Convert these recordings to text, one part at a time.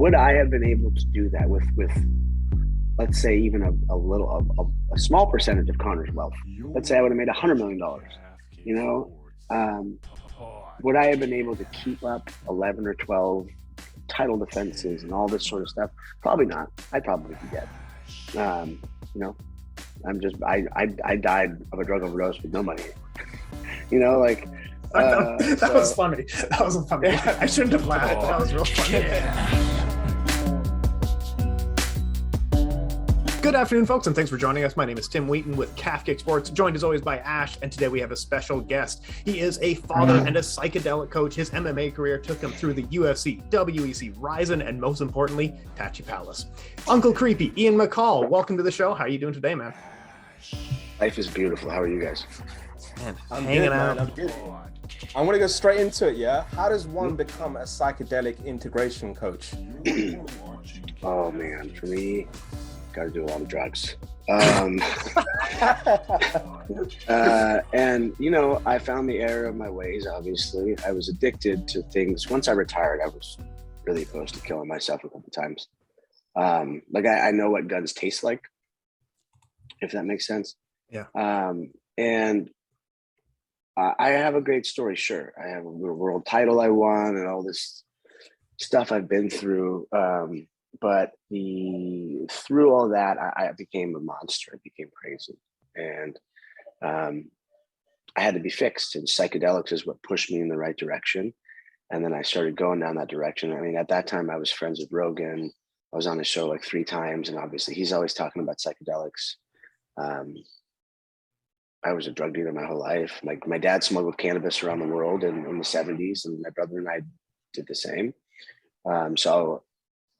would I have been able to do that with let's say even a small percentage of Conor's wealth? Let's say I would have made $100 million. You know, would I have been able to keep up 11 or 12 title defenses and all this sort of stuff? Probably not. I'd probably be dead. You know, I died of a drug overdose with no money. You know, like that was funny. That was funny. I shouldn't have laughed. That was real funny. Good afternoon, folks, and thanks for joining us. My name is Tim Wheaton with Calf Kick Sports, joined as always by Ash, and today we have a special guest. He is a father and a psychedelic coach. His MMA career took him through the UFC, WEC, rizin, and most importantly, Tachi Palace. Uncle Creepy, Ian McCall, welcome to the show. How are you doing today, man? Life is beautiful. How are you guys? Man, I'm hanging good, out. man. I'm good. I'm gonna go straight into it. Yeah, how does one become a psychedelic integration coach? Oh man, for me, got to do a lot of drugs. And you know, I found the error of my ways. Obviously, I was addicted to things. Once I retired, I was really close to killing myself a couple times. Like I know what guns taste like, if that makes sense. Yeah. And I have a great story. Sure, I have a world title I won and all this stuff I've been through. But through all that, I became a monster. I became crazy, and I had to be fixed. And psychedelics is what pushed me in the right direction. And then I started going down that direction. I mean, at that time, I was friends with Rogan. I was on his show like 3 times, and obviously, he's always talking about psychedelics. I was a drug dealer my whole life. My dad smuggled cannabis around the world in the 70s, and my brother and I did the same. So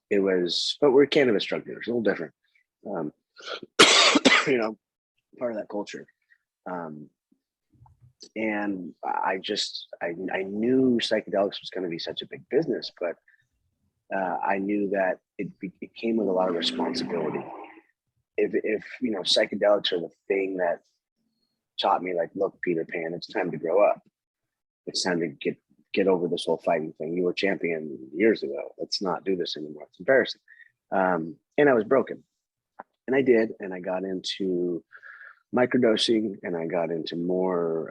it was, but we're cannabis drug dealers, a little different, you know, part of that culture. And I knew psychedelics was going to be such a big business, but I knew that it came with a lot of responsibility. If you know, psychedelics are the thing that taught me, like, look, Peter Pan, it's time to grow up. It's time to get over this whole fighting thing. You were champion years ago. Let's not do this anymore. It's embarrassing. And I was broken. And I did. And I got into microdosing, and I got into more,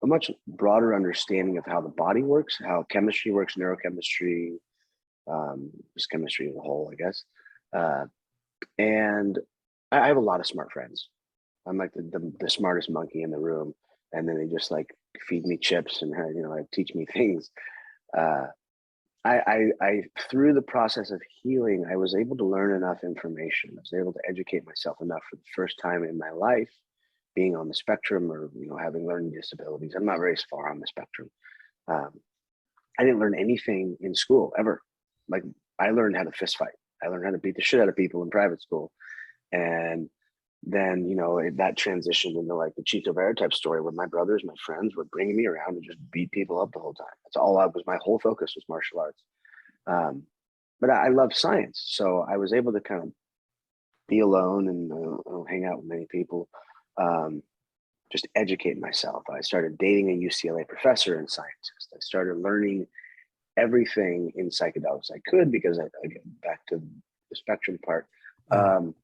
a much broader understanding of how the body works, how chemistry works, neurochemistry, just chemistry as a whole, I guess. And I have a lot of smart friends. I'm like the smartest monkey in the room. And then they just like feed me chips and, you know, like teach me things. I through the process of healing, I was able to learn enough information. I was able to educate myself enough for the first time in my life, being on the spectrum, or, you know, having learning disabilities. I'm not very far on the spectrum. I didn't learn anything in school ever. Like, I learned how to fist fight. I learned how to beat the shit out of people in private school. And then, you know, that transitioned into like the Cheech type story, where my brothers, my friends were bringing me around to just beat people up the whole time. That's all my whole focus was martial arts. But I love science. So I was able to kind of be alone and hang out with many people, just educate myself. I started dating a UCLA professor and scientist. I started learning everything in psychedelics I could, because I get back to the spectrum part. You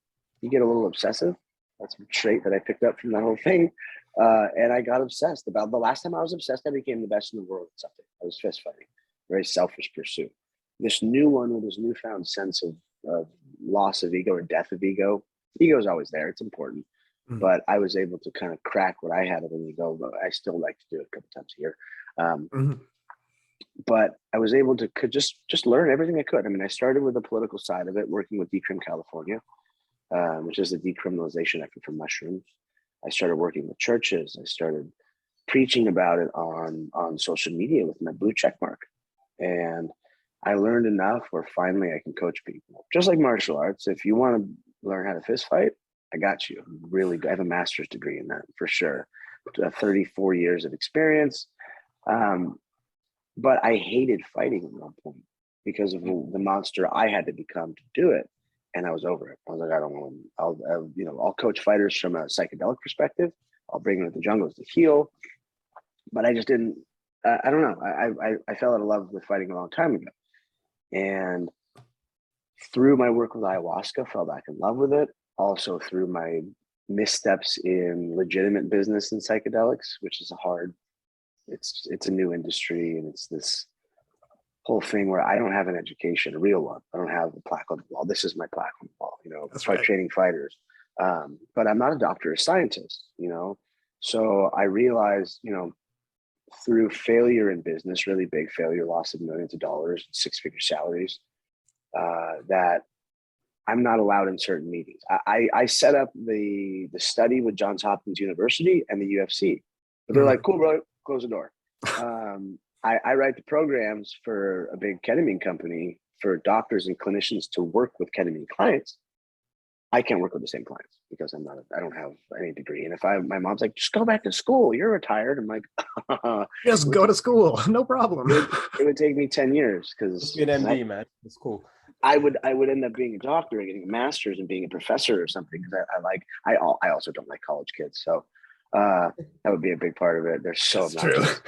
get a little obsessive. That's a trait that I picked up from that whole thing. And I got obsessed. About the last time I was obsessed, I became the best in the world at something. I was fist fighting, very selfish pursuit. This new one with this newfound sense of loss of ego or death of ego. Ego is always there. It's important. Mm-hmm. But I was able to kind of crack what I had of an ego, but I still like to do it a couple times a year. But I was able to just learn everything I could. I mean, I started with the political side of it, working with Decrim California, which is the decriminalization effort for mushrooms. I started working with churches. I started preaching about it on social media with my blue check mark. And I learned enough where finally I can coach people. Just like martial arts, if you want to learn how to fist fight, I got you. Really, I have a master's degree in that for sure. 34 years of experience. But I hated fighting at one point because of the monster I had to become to do it. And I was over it. I was like, I don't want to, I'll coach fighters from a psychedelic perspective. I'll bring them to the jungles to heal. But I just didn't, I don't know. I fell out of love with fighting a long time ago. And through my work with ayahuasca, fell back in love with it. Also through my missteps in legitimate business in psychedelics, which is it's a new industry, and it's this whole thing where I don't have an education, a real one. I don't have a plaque on the wall. This is my plaque on the wall, That's fight right. training fighters. But I'm not a doctor or scientist, So I realized, through failure in business, really big failure, loss of millions of dollars, 6-figure salaries, that I'm not allowed in certain meetings. I set up the study with Johns Hopkins University and the UFC, but they're like, cool, bro, close the door. I write the programs for a big ketamine company for doctors and clinicians to work with ketamine clients. I can't work with the same clients because I don't have any degree. And if my mom's like, just go back to school, you're retired. I'm like, just go to school, no problem. It would take me 10 years because you're an MD, man. It's cool. I would end up being a doctor and getting a master's and being a professor or something, because I also don't like college kids. So that would be a big part of it. They're so obnoxious.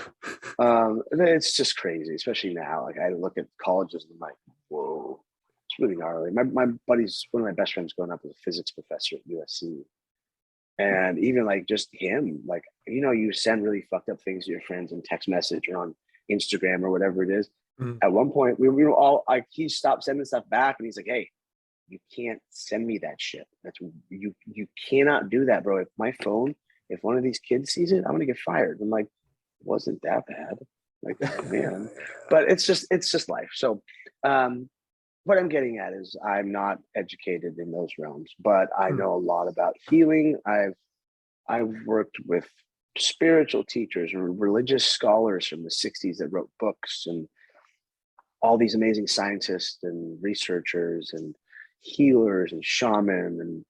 It's just crazy, especially now. Like, I look at colleges and I'm like, whoa, it's really gnarly. My buddy's, one of my best friends growing up, was a physics professor at USC. And even like just him, like, you send really fucked up things to your friends in text message or on Instagram or whatever it is. At one point, we were all like, he stopped sending stuff back, and he's like, "Hey, you can't send me that shit. That's you cannot do that, bro. If one of these kids sees it, I'm gonna get fired." I'm like, it wasn't that bad, like, man. But it's just life. So, what I'm getting at is, I'm not educated in those realms, but I know a lot about healing. I've worked with spiritual teachers and religious scholars from the 60s that wrote books, and all these amazing scientists and researchers and healers and shaman. And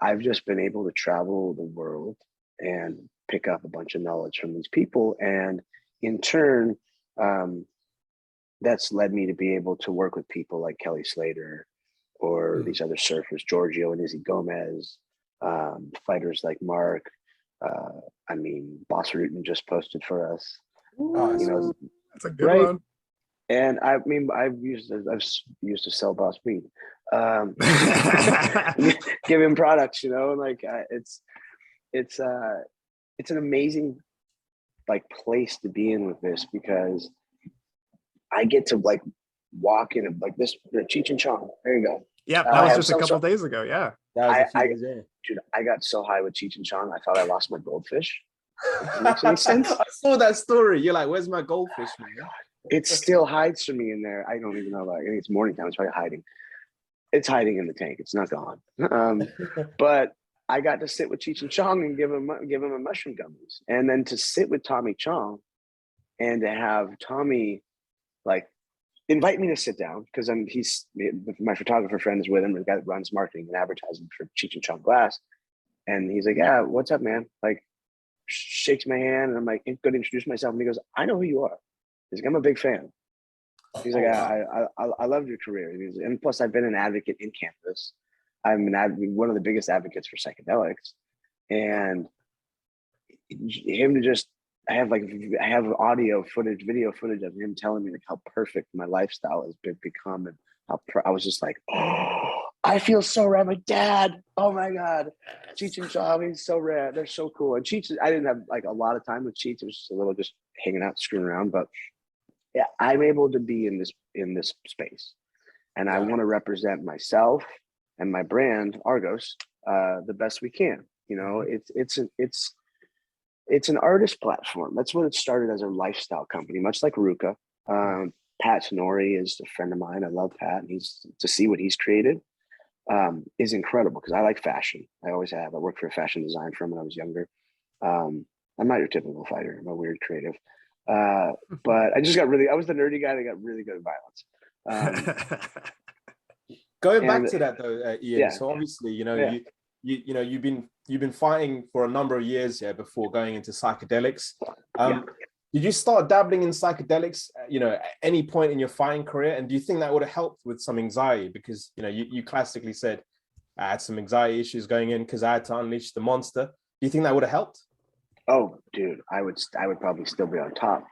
I've just been able to travel the world and pick up a bunch of knowledge from these people. And in turn, that's led me to be able to work with people like Kelly Slater or these other surfers, Giorgio and Izzy Gomez, fighters like Mark. Boss Rutan just posted for us. That's a good one. And I've used to sell Boss weed, give him products, like, it's an amazing place to be in with this, because I get to walk in like this, Cheech and Chong. There you go. Yeah, that was just a couple days ago. Yeah, that was dude, I got so high with Cheech and Chong, I thought I lost my goldfish. Makes any sense? I saw that story. You're like, "Where's my goldfish, man?" It still hides from me in there. I don't even know. I think it's morning time. It's probably hiding. It's hiding in the tank. It's not gone. But I got to sit with Cheech and Chong and give him a mushroom gummies, and then to sit with Tommy Chong, and to have Tommy invite me to sit down, because my photographer friend is with him. The guy that runs marketing and advertising for Cheech and Chong Glass, and he's like, "Yeah, what's up, man?" Shakes my hand, and I'm like, "Good to introduce myself." And he goes, "I know who you are." He's like, "I'm a big fan." He's like, I loved your career. And plus, I've been an advocate in cannabis. I'm one of the biggest advocates for psychedelics. And him to just, I have audio footage, video footage of him telling me how perfect my lifestyle has become, and how I was just like, oh, I feel so rad. My dad, oh my God, Cheech and Chong, he's so rad. They're so cool. And Cheech, I didn't have a lot of time with Cheech. It was just a little just hanging out, screwing around, but yeah, I'm able to be in this space, and I want to represent myself and my brand, ARGOS, the best we can. It's an artist platform. That's what it started, as a lifestyle company, much like Ruka. Pat Nori is a friend of mine. I love Pat, and to see what he's created is incredible, because I like fashion. I always have. I worked for a fashion design firm when I was younger. I'm not your typical fighter. I'm a weird creative. But I was the nerdy guy that got really good at violence. Going back to that though, Ian. So obviously, you've been fighting for a number of years before going into psychedelics. Did you start dabbling in psychedelics, at any point in your fighting career? And do you think that would have helped with some anxiety? Because, you classically said, I had some anxiety issues going in because I had to unleash the monster. Do you think that would have helped? Oh, dude, I would probably still be on top.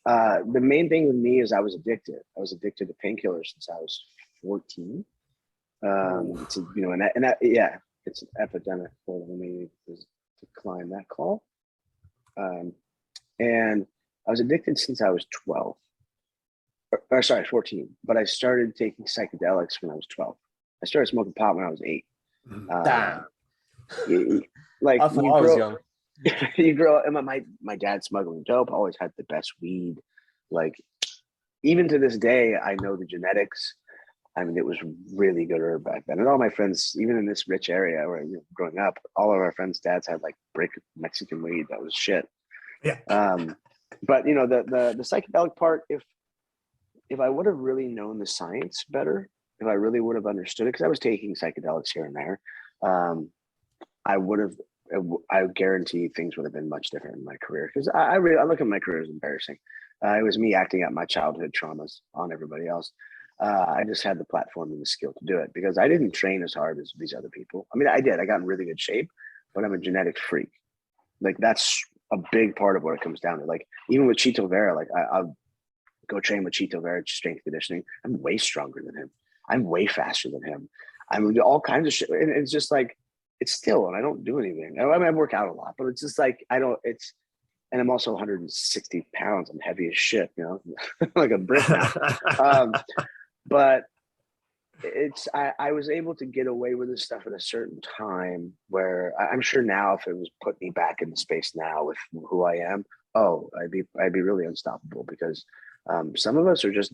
The main thing with me is I was addicted. I was addicted to painkillers since I was 14. It's a, you know, and that yeah, it's an epidemic. Hold on, let me decline that call. And I was addicted since I was 12. Or sorry, 14. But I started taking psychedelics when I was 12. I started smoking pot when I was 8. Damn. Like I thought I was young. You grow up, and my dad smuggling dope, always had the best weed. Like, even to this day, I know the genetics. I mean, it was really good herb back then. And all my friends, even in this rich area where, you know, growing up, all of our friends' dads had like brick Mexican weed. That was shit. Yeah. But you know, the psychedelic part, if I would have really known the science better, if I really would have understood it, because I was taking psychedelics here and there, I would have. I guarantee things would have been much different in my career, because I look at my career as embarrassing. It was me acting out my childhood traumas on everybody else. I just had the platform and the skill to do it because I didn't train as hard as these other people. I mean, I did. I got in really good shape, but I'm a genetic freak. Like, that's a big part of what it comes down to. Like, even with Chito Vera, like I'll go train with Chito Vera, strength conditioning. I'm way stronger than him. I'm way faster than him. I'm all kinds of shit. And it's just like, it's still, and I don't do anything. I mean, I work out a lot, but it's just like, and I'm also 160 pounds. I'm heavy as shit, you know, like a brick now. But I was able to get away with this stuff at a certain time where I'm sure now, if it was put me back in the space now with who I am, I'd be really unstoppable, because some of us are just,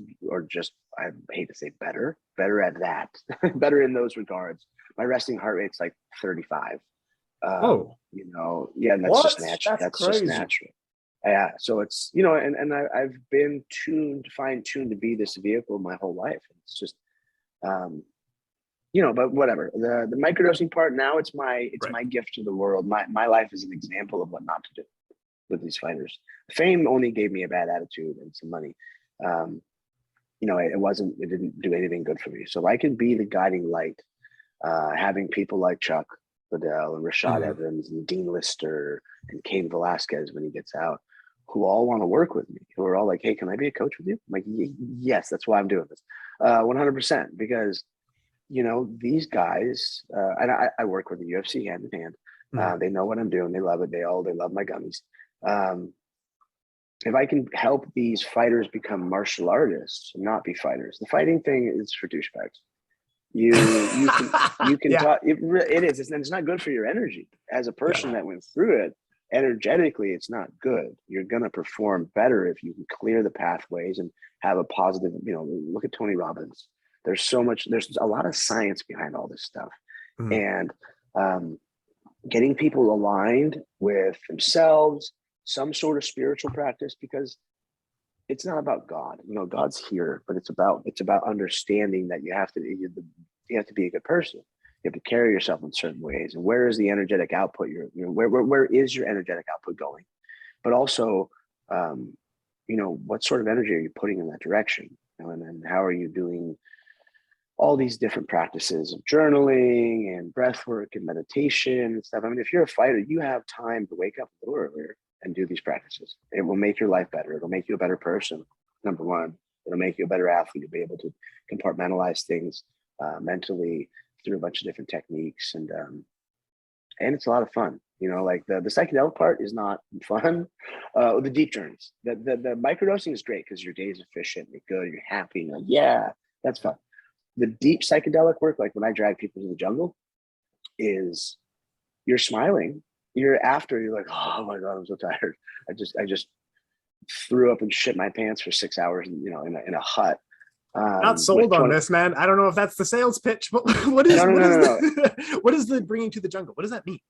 I hate to say better at that, better in those regards. My resting heart rate's like 35. You know, yeah, and that's just natural. That's just natural. Yeah, so it's, you know, and I've been fine-tuned to be this vehicle my whole life. It's just, you know, but whatever. The microdosing part now, it's my gift to the world. My life is an example of what not to do with these fighters. Fame only gave me a bad attitude and some money. You know, it didn't do anything good for me. So if I can be the guiding light, having people like Chuck Liddell and Rashad Evans and Dean Lister and Cain Velasquez when he gets out, who all want to work with me, who are all like, hey, can I be a coach with you? I'm like, yes, that's why I'm doing this. 100%, because, you know, these guys, and I work with the UFC hand in hand. They know what I'm doing. They love it. They love my gummies. If I can help these fighters become martial artists, not be fighters. The fighting thing is for douchebags. You can talk. It is. It's not good for your energy. As a person that went through it, energetically, it's not good. You're gonna perform better if you can clear the pathways and have a positive. You know, look at Tony Robbins. There's a lot of science behind all this stuff, and getting people aligned with themselves, some sort of spiritual practice, because it's not about God. You know, God's here, but it's about understanding that you have to be a good person. You have to carry yourself in certain ways. And where is the energetic output? Where is your energetic output going? But also, you know, what sort of energy are you putting in that direction? You know, and then how are you doing all these different practices of journaling and breath work and meditation and stuff. I mean, if you're a fighter, you have time to wake up a little earlier and do these practices. It will make your life better. It'll make you a better person, number one. It'll make you a better athlete. You'll be able to compartmentalize things mentally through a bunch of different techniques. And it's a lot of fun. You know, like the psychedelic part is not fun. The deep journeys. The microdosing is great because your day is efficient, you're good, you're happy. You're like, yeah, that's fun. The deep psychedelic work, like when I drag people to the jungle, is you're smiling. You're like, oh my God, I'm so tired. I just threw up and shit my pants for 6 hours, you know, in a hut. Not sold on this, man. I don't know if that's the sales pitch, but what is the bringing to the jungle? What does that mean?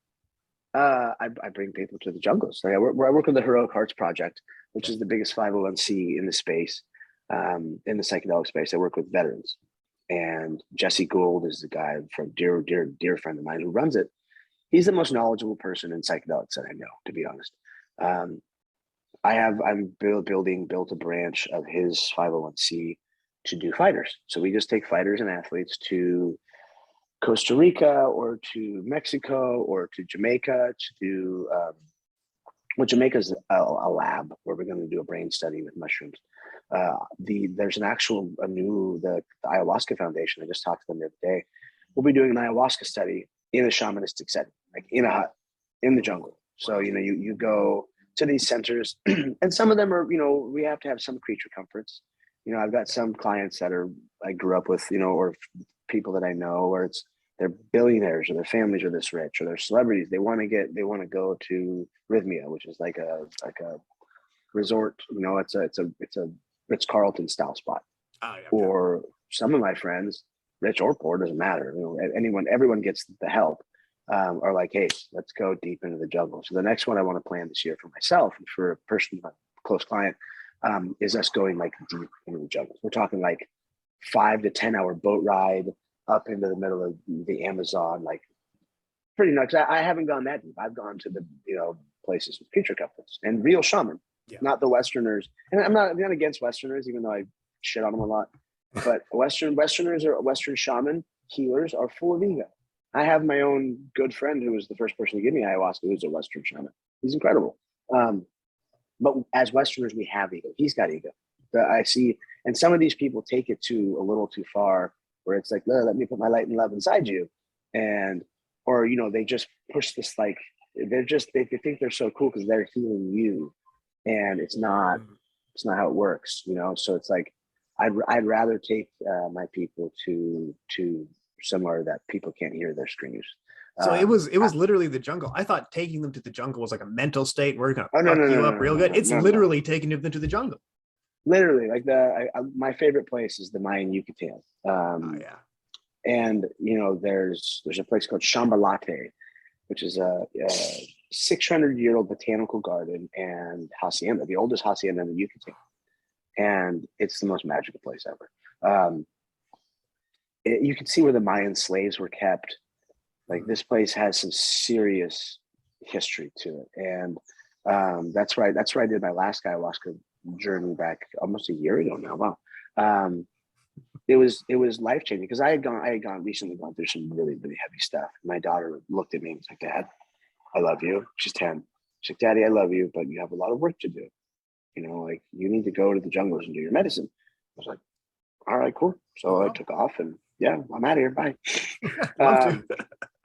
I bring people to the jungles. Like I work with the Heroic Hearts Project, which is the biggest 501c in the space, in the psychedelic space. I work with veterans. And Jesse Gould is the guy from dear friend of mine who runs it. He's the most knowledgeable person in psychedelics that I know, to be honest. I'm built a branch of his 501c to do fighters. So we just take fighters and athletes to Costa Rica or to Mexico or to Jamaica to do Well, Jamaica's a lab where we're going to do a brain study with mushrooms. There's the Ayahuasca Foundation. I just talked to them the other day. We'll be doing an ayahuasca study in a shamanistic setting, like in a hut, in the jungle. So, you go to these centers and some of them are, we have to have some creature comforts. I've got some clients that I grew up with, or people that I know, where they're billionaires or their families are this rich or they're celebrities. They want to go to Rhythmia, which is like a resort, it's a Ritz-Carlton style spot. Oh, yeah, or some of my friends, rich or poor, doesn't matter. Everyone gets the help. Are like, hey, let's go deep into the jungle. So the next one I want to plan this year for myself and for a person, a close client, is us going like deep into the jungle. We're talking like 5 to 10 hour boat ride up into the middle of the Amazon, like pretty nuts. I haven't gone that deep. I've gone to the places with creature comforts and real shaman, not the Westerners. And I'm not against Westerners, even though I shit on them a lot. But Westerners or Western shaman healers are full of ego. I have my own good friend who was the first person to give me ayahuasca, who's a Western shaman. He's incredible. But as Westerners, we have ego. He's got ego. I see, and some of these people take it to a little too far, where it's like, let me put my light and love inside you, or they just push this, like they think they're so cool because they're healing you, and it's not how it works, So it's like I'd rather take my people to somewhere that people can't hear their screams. So it was literally the jungle. I thought taking them to the jungle was like a mental state. We're gonna fuck you up real good. It's literally taking them to the jungle. Literally, like my favorite place is the Mayan Yucatan. And there's a place called Chambalate, which is a 600-year-old botanical garden and hacienda, the oldest hacienda in the Yucatan, and it's the most magical place ever. You can see where the Mayan slaves were kept. Like, this place has some serious history to it, and that's where I did my last ayahuasca journey back almost a year ago now. Wow. It was life-changing because I had recently gone through some really, really heavy stuff. My daughter looked at me and was like, "Dad, I love you." She's 10. She's like, "Daddy, I love you, but you have a lot of work to do. Like, you need to go to the jungles and do your medicine." I was like, "All right, cool." So I took off and I'm out of here. Bye.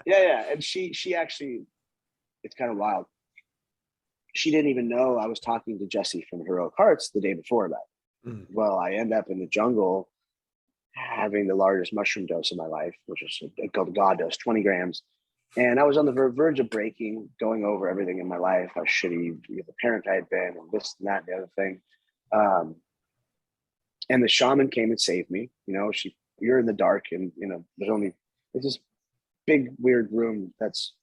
Yeah. And she actually, it's kind of wild. She didn't even know I was talking to Jesse from Heroic Hearts the day before that. Well, I end up in the jungle having the largest mushroom dose of my life, which is called a God dose, 20 grams. And I was on the verge of breaking, going over everything in my life, how shitty the parent I had been, and this and that and the other thing. And the shaman came and saved me. You're in the dark, and it's this big weird room that's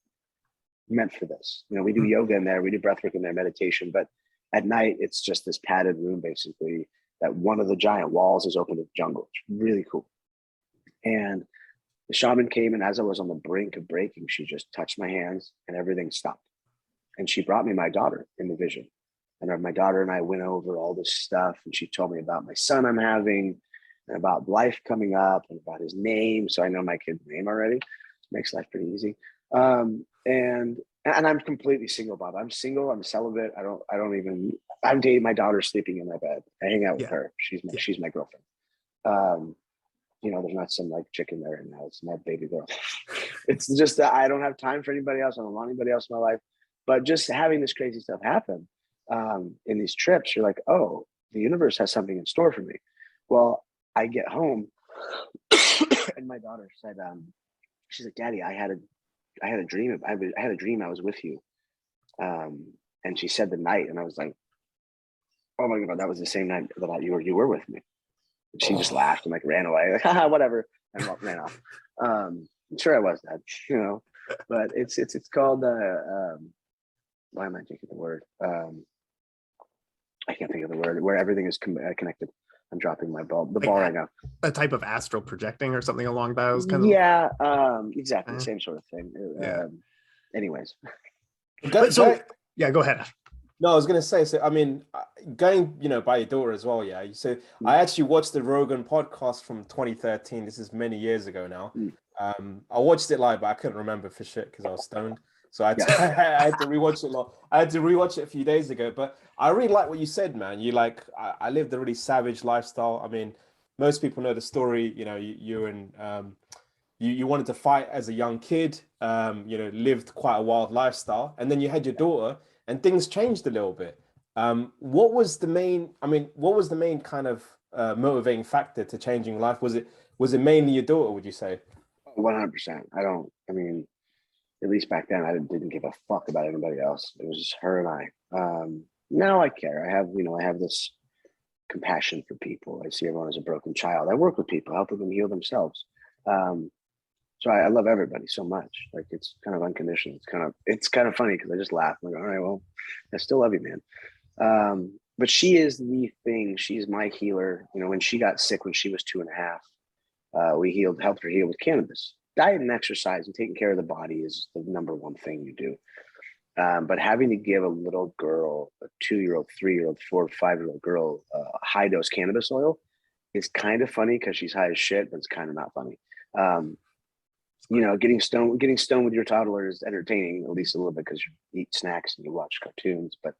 meant for this. We do yoga in there, we do breathwork in there, meditation, but at night it's just this padded room, basically, that one of the giant walls is open to the jungle. It's really cool. And the shaman came, and as I was on the brink of breaking, she just touched my hands and everything stopped. And she brought me my daughter in the vision. And my daughter and I went over all this stuff, and she told me about my son I'm having, and about life coming up, and about his name. So I know my kid's name already. It makes life pretty easy. And I'm completely single, Bob. I'm single. I'm celibate. I'm dating my daughter, sleeping in my bed. I hang out with her. She's my girlfriend. There's not some like chicken there right now. It's my baby girl. It's just that I don't have time for anybody else. I don't want anybody else in my life. But just having this crazy stuff happen in these trips, you're like, oh, the universe has something in store for me. Well, I get home and my daughter said, she's like, "Daddy, I had a dream. I had a dream I was with you." And she said the night, and I was like, "Oh my God, that was the same night that you were with me." And she just laughed and like ran away, like, "Haha, whatever," and ran off. I'm sure I was that, but it's called why am I thinking the word? I can't think of the word, where everything is connected. I'm dropping my ball. The ball right now. A type of astral projecting or something along those kinds of. Yeah, exactly. Same sort of thing. Anyways. Go ahead. No, I was going to say, so, I mean, going, by your daughter as well. Yeah. So I actually watched the Rogan podcast from 2013. This is many years ago now. I watched it live, but I couldn't remember for shit because I was stoned. So I had to rewatch it. I had to rewatch it a few days ago. But I really like what you said, man. You like, I lived a really savage lifestyle. I mean, most people know the story. You know, you wanted to fight as a young kid. Lived quite a wild lifestyle, and then you had your daughter, and things changed a little bit. What was the main? I mean, what was the main kind of motivating factor to changing life? Was it mainly your daughter? Would you say? 100%. I mean, at least back then, I didn't give a fuck about anybody else. It was just her and I. Now I care. I have this compassion for people. I see everyone as a broken child. I work with people, helping them heal themselves. So I love everybody so much. Like, it's kind of unconditional. It's kind of funny because I just laugh. I'm like, all right, well, I still love you, man. But she is the thing. She's my healer. You know, when she got sick when she was 2.5, we helped her heal with cannabis. Diet and exercise and taking care of the body is the number one thing you do. But having to give a little girl, a 2-year-old, 3-year-old, 4 or 5-year-old girl, high dose cannabis oil is kind of funny because she's high as shit, but it's kind of not funny. Getting stoned with your toddler is entertaining, at least a little bit, because you eat snacks and you watch cartoons. But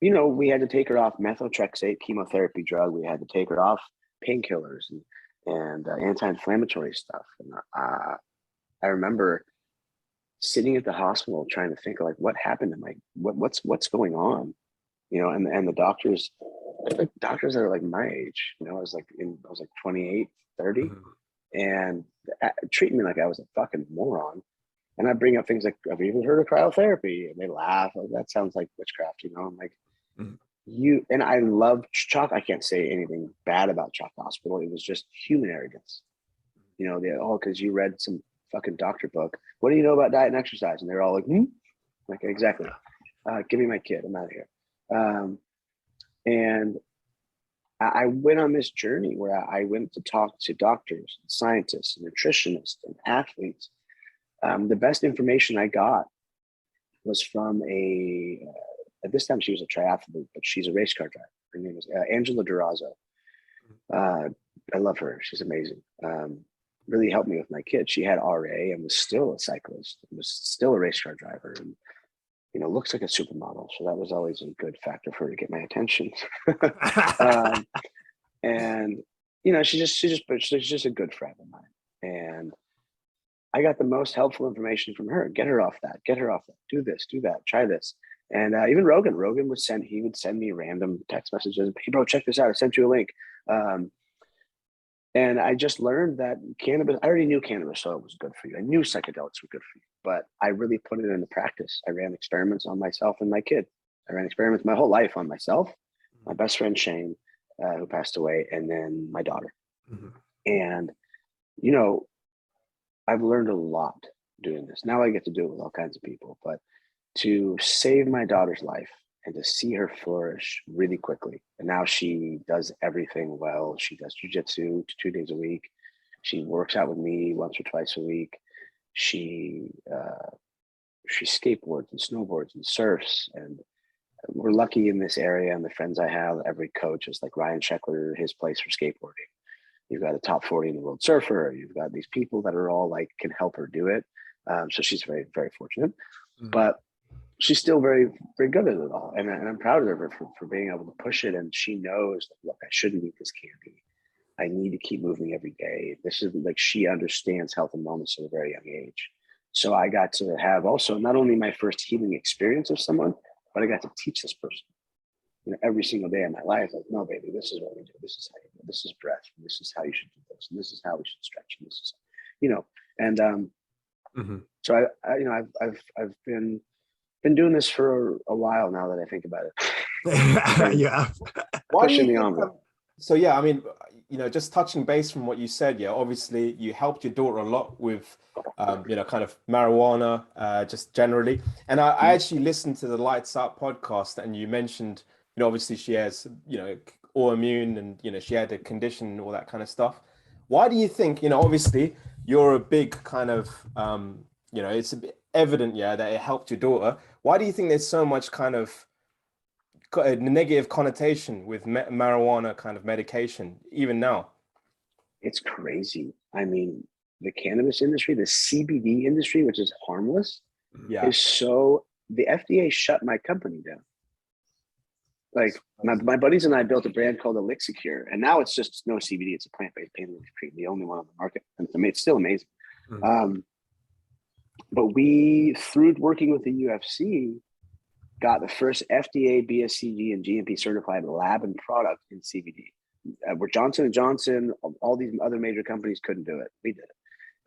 we had to take her off methotrexate, chemotherapy drug. We had to take her off painkillers and anti-inflammatory stuff. And I remember sitting at the hospital trying to think, like, what happened to what's going on, and the doctors that are like my age, I was like 28, 30, and treating me like I was a fucking moron. And I bring up things like, have you ever heard of cryotherapy? And they laugh, like, that sounds like witchcraft, I'm like, and I love Chalk. I can't say anything bad about Chalk Hospital. It was just human arrogance. Because you read some fucking doctor book. What do you know about diet and exercise? And they're all like, Like, exactly. Give me my kid. I'm out of here. And I went on this journey where I went to talk to doctors, and scientists, and nutritionists, and athletes. The best information I got was from at this time she was a triathlete, but she's a race car driver. Her name is Angela Durazo. I love her. She's amazing. Really helped me with my kid. She had RA and was still a cyclist, was still a race car driver, and looks like a supermodel. So that was always a good factor for her to get my attention. And she's just a good friend of mine. And I got the most helpful information from her. Get her off that. Do this, do that, try this. And even Rogan would send me random text messages. Hey bro, check this out. I sent you a link. And I just learned that cannabis, I already knew cannabis oil was good for you. I knew psychedelics were good for you, but I really put it into practice. I ran experiments on myself and my kid. I ran experiments my whole life on myself, my best friend Shane, who passed away, and then my daughter. And, I've learned a lot doing this. Now I get to do it with all kinds of people, but to save my daughter's life and to see her flourish really quickly. And now she does everything well. She does jujitsu 2 days a week. She works out with me once or twice a week. She skateboards and snowboards and surfs. And we're lucky in this area, and the friends I have, every coach is like Ryan Sheckler, his place for skateboarding. You've got a top 40 in the world surfer. You've got these people that are all like, can help her do it. So she's very, very fortunate, but she's still very, very good at it all. And I'm proud of her for being able to push it. And she knows, look, I shouldn't eat this candy. I need to keep moving every day. This is like, she understands health and wellness at a very young age. So I got to have also not only my first healing experience of someone, but I got to teach this person, every single day of my life. Like, no, baby, this is what we do. This is how you do. This is breath. And this is how you should do this. And this is how we should stretch. And this is, and so I've been doing this for a while now that I think about it. Yeah. Pushing the envelope. So yeah, I mean, just touching base from what you said, yeah, obviously you helped your daughter a lot with, kind of marijuana, just generally. And I actually listened to the Lights Out podcast, and you mentioned, obviously she has, autoimmune, and, she had a condition and all that kind of stuff. Why do you think, obviously you're a big kind of, it's a bit evident, yeah, that it helped your daughter. Why do you think there's so much kind of a negative connotation with marijuana kind of medication, even now? It's crazy. I mean, the cannabis industry, the CBD industry, which is harmless, Yeah. is so, the FDA shut my company down. Like my buddies and I built a brand called Elixir, and now it's just no CBD. It's a plant-based pain relief cream, the only one on the market. And it's still amazing. But we, through working with the UFC, got the first FDA, BSCG, and GMP certified lab and product in CBD. Where Johnson & Johnson, all these other major companies couldn't do it. We did it.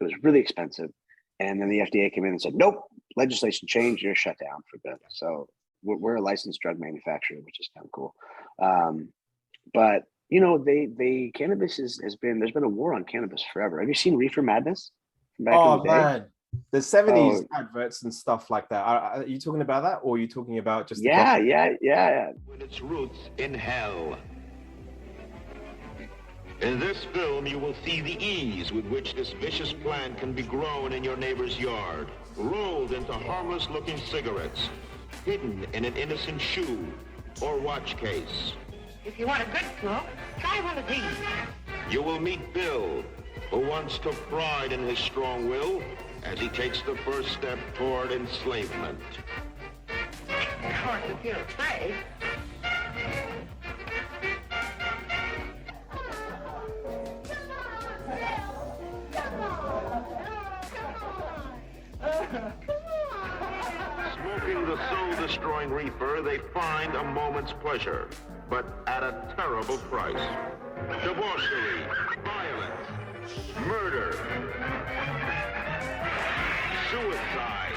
It was really expensive. And then the FDA came in and said, nope, legislation changed, you're shut down for good. So we're a licensed drug manufacturer, which is kind of cool. But you know, cannabis has been, there's been a war on cannabis forever. Have you seen Reefer Madness from back in the day? Man, the 70s adverts and stuff like that. Are you talking about that, or are you talking about just yeah. With its roots in hell. In this film, you will see the ease with which this vicious plant can be grown in your neighbor's yard, rolled into harmless-looking cigarettes, hidden in an innocent shoe or watch case. If you want a good smoke, try one of these. You will meet Bill, who once took pride in his strong will as he takes the first step toward enslavement. Of course, if you're afraid. Smoking the soul-destroying reefer, they find a moment's pleasure, but at a terrible price. Debauchery, violence, murder, suicide,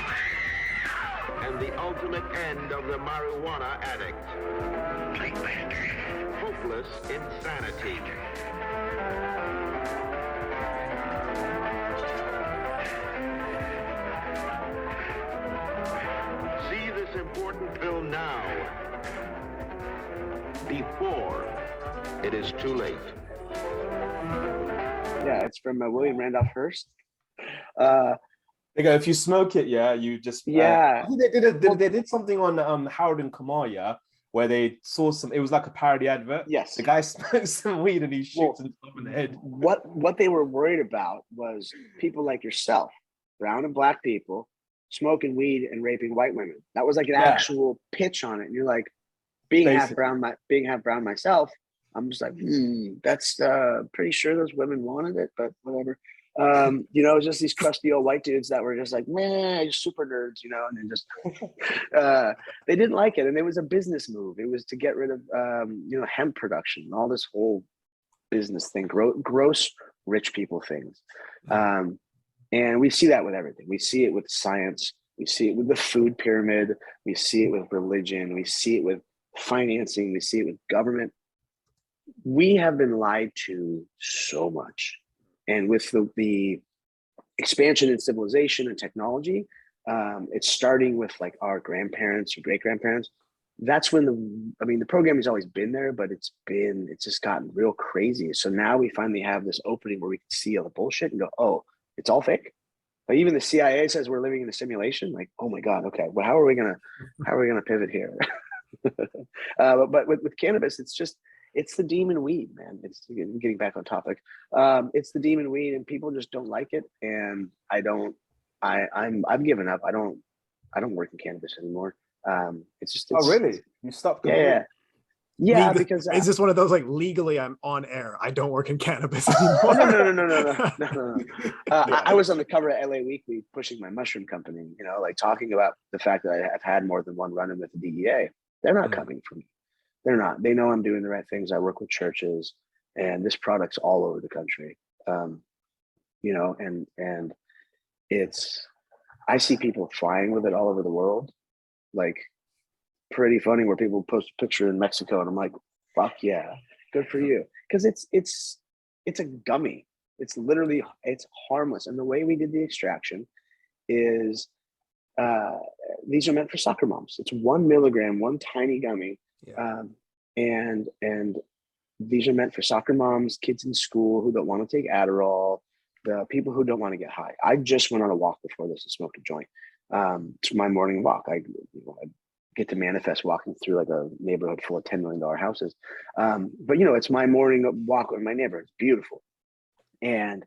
and the ultimate end of the marijuana addict. Hopeless insanity. See this important film now, before it is too late. Yeah, it's from William Randolph Hearst. They go, if you smoke it, you just yeah. They did something on Howard and Kumar, where they saw some. It was like a parody advert. Yes, the guy smokes some weed and he shoots himself in the head. What they were worried about was people like yourself, brown and black people, smoking weed and raping white women. That was like an actual pitch on it. And you're like, being half brown myself, I'm just like, that's pretty sure those women wanted it, but whatever. You know, just these crusty old white dudes that were just like, man, super nerds, you know, and then just they didn't like it. And it was a business move. It was to get rid of you know, hemp production, all this whole business thing, gross rich people things. And we see that with everything. We see it with science. We see it with the food pyramid. We see it with religion. We see it with financing. We see it with government. We have been lied to so much. And with the expansion in civilization and technology, it's starting with like our grandparents or great-grandparents. That's when the programming's always been there, but it's just gotten real crazy. So now we finally have this opening where we can see all the bullshit and go, oh, it's all fake. But even the CIA says we're living in a simulation. Like, oh my God, okay. Well, how are we gonna pivot here? But with cannabis, it's the demon weed, man. It's getting back on topic. It's the demon weed, and people just don't like it. And I've given up. I don't work in cannabis anymore. Oh really? You stopped? Yeah, because is this one of those like legally I'm on air? I don't work in cannabis anymore. No. I was on the cover of LA Weekly pushing my mushroom company, you know, like talking about the fact that I've had more than one run-in with the DEA. They're not coming for me. They're not. They know I'm doing the right things. I work with churches, and this product's all over the country. You know, and I see people flying with it all over the world, like pretty funny where people post a picture in Mexico and I'm like, fuck yeah, good for you. Because it's a gummy. It's harmless. And the way we did the extraction is these are meant for soccer moms. It's 1 milligram, one tiny gummy. And these are meant for soccer moms, kids in school who don't want to take Adderall, the people who don't want to get high. I just went on a walk before this and smoked a joint. It's my morning walk. I get to manifest walking through like a neighborhood full of $10 million houses. But you know, it's my morning walk in my neighborhood. It's beautiful. And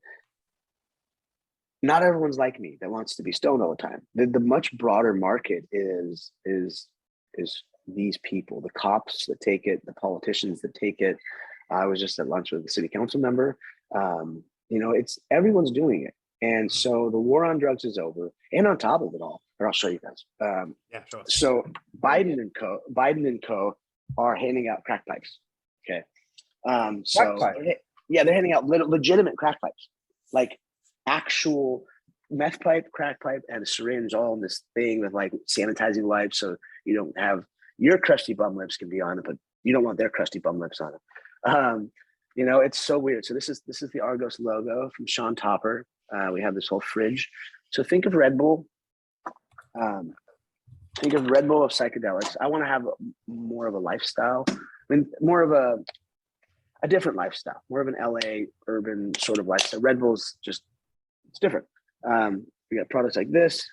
not everyone's like me that wants to be stoned all the time. The much broader market is these people, the cops that take it, the politicians that take it. I was just at lunch with a city council member. It's everyone's doing it. And so the war on drugs is over. And on top of it all, or I'll show you guys. Sure. So Biden and co are handing out crack pipes. Okay. They're handing out legitimate crack pipes, like actual meth pipe, crack pipe, and a syringe all in this thing with like sanitizing wipes, so you don't have your crusty bum lips can be on it, but you don't want their crusty bum lips on it. It's so weird. So this is the Argos logo from Sean Topper. We have this whole fridge. So think of Red Bull. Think of Red Bull of psychedelics. I want to have more of a lifestyle. I mean, more of a different lifestyle, more of an LA urban sort of lifestyle. Red Bull's just, it's different. We got products like this.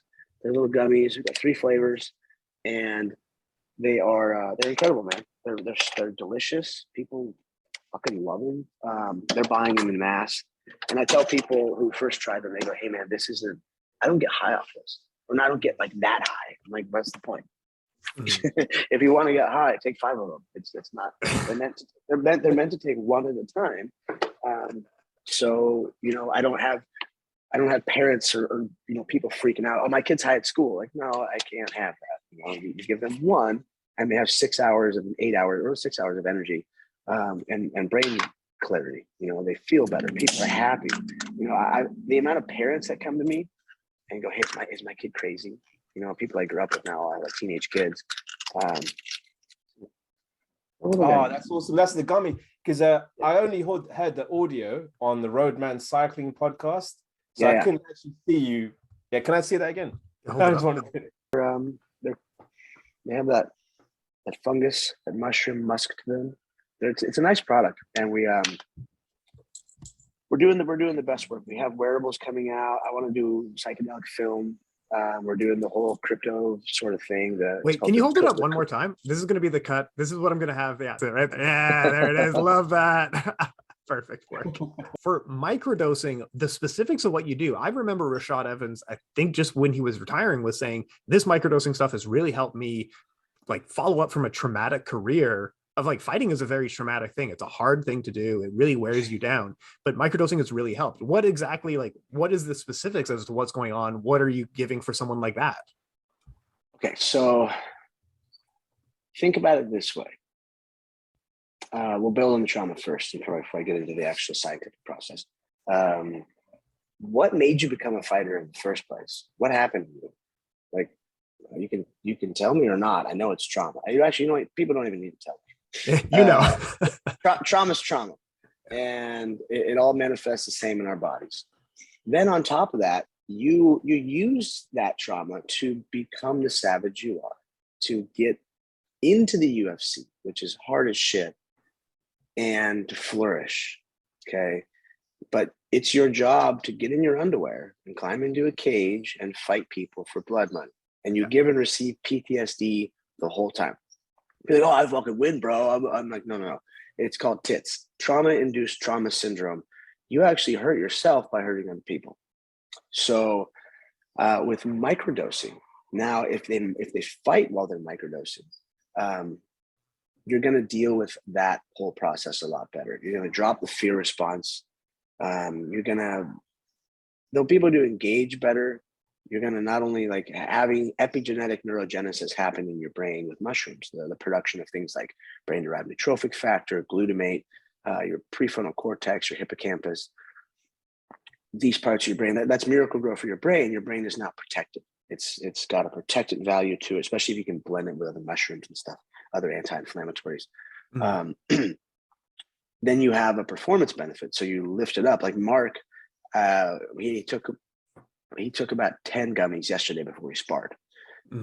They're little gummies. We've got 3 flavors, and they're incredible, man. They're delicious. People fucking love them. They're buying them in mass. And I tell people who first try them, they go, "Hey man, I don't get high off this. Or I don't get like that high." I'm like, what's the point? Mm-hmm. If you want to get high, take 5 of them. It's not, they're meant to take one at a time. So, I don't have parents or people freaking out. "Oh, my kid's high at school." Like, no, I can't have that. You give them one and they have 6 hours of 8 hours or 6 hours of energy, and brain clarity. They feel better. People are happy. The amount of parents that come to me and go, "Hey, is my kid crazy?" People I grew up with now are like teenage kids. That's awesome. That's the gummy. Because I only heard the audio on the Roadman Cycling podcast, so I couldn't actually see you. Yeah, can I see that again? I just wanted to. They have that fungus, that mushroom musk to them. It's a nice product, and we're doing the best work. We have wearables coming out. I want to do psychedelic film. We're doing the whole crypto sort of thing. Wait, can you hold it up one more time? This is going to be the cut. This is what I'm going to have. Yeah, right there. Yeah, there it is. Love that. Perfect work. For microdosing, the specifics of what you do, I remember Rashad Evans, I think just when he was retiring, was saying this microdosing stuff has really helped me like follow up from a traumatic career of like fighting is a very traumatic thing. It's a hard thing to do. It really wears you down, but microdosing has really helped. What exactly, what is the specifics as to what's going on? What are you giving for someone like that? Okay. So think about it this way. We'll build on the trauma first before I get into the actual scientific process. What made you become a fighter in the first place? What happened to you? Like, you can tell me or not. I know it's trauma. People don't even need to tell me. Trauma's trauma, and it all manifests the same in our bodies. Then on top of that, you use that trauma to become the savage you are, to get into the UFC, which is hard as shit, and to flourish. Okay, but it's your job to get in your underwear and climb into a cage and fight people for blood money, and you give and receive PTSD the whole time. You're like, "Oh, I fucking win, bro." I'm like, no. It's called TITS, trauma-induced trauma syndrome. You actually hurt yourself by hurting other people. So with microdosing, now if they fight while they're microdosing, you're going to deal with that whole process a lot better. You're going to drop the fear response. You're going to, they'll be able to engage better. You're going to not only like having epigenetic neurogenesis happen in your brain with mushrooms, the production of things like brain-derived neurotrophic factor, glutamate, your prefrontal cortex, your hippocampus, these parts of your brain, that's miracle grow for your brain. Your brain is not protected. It's got a protected value to it, especially if you can blend it with other mushrooms and stuff, other anti-inflammatories. Mm-hmm. Then you have a performance benefit. So you lift it up. Like Mark, he took about 10 gummies yesterday before we sparred.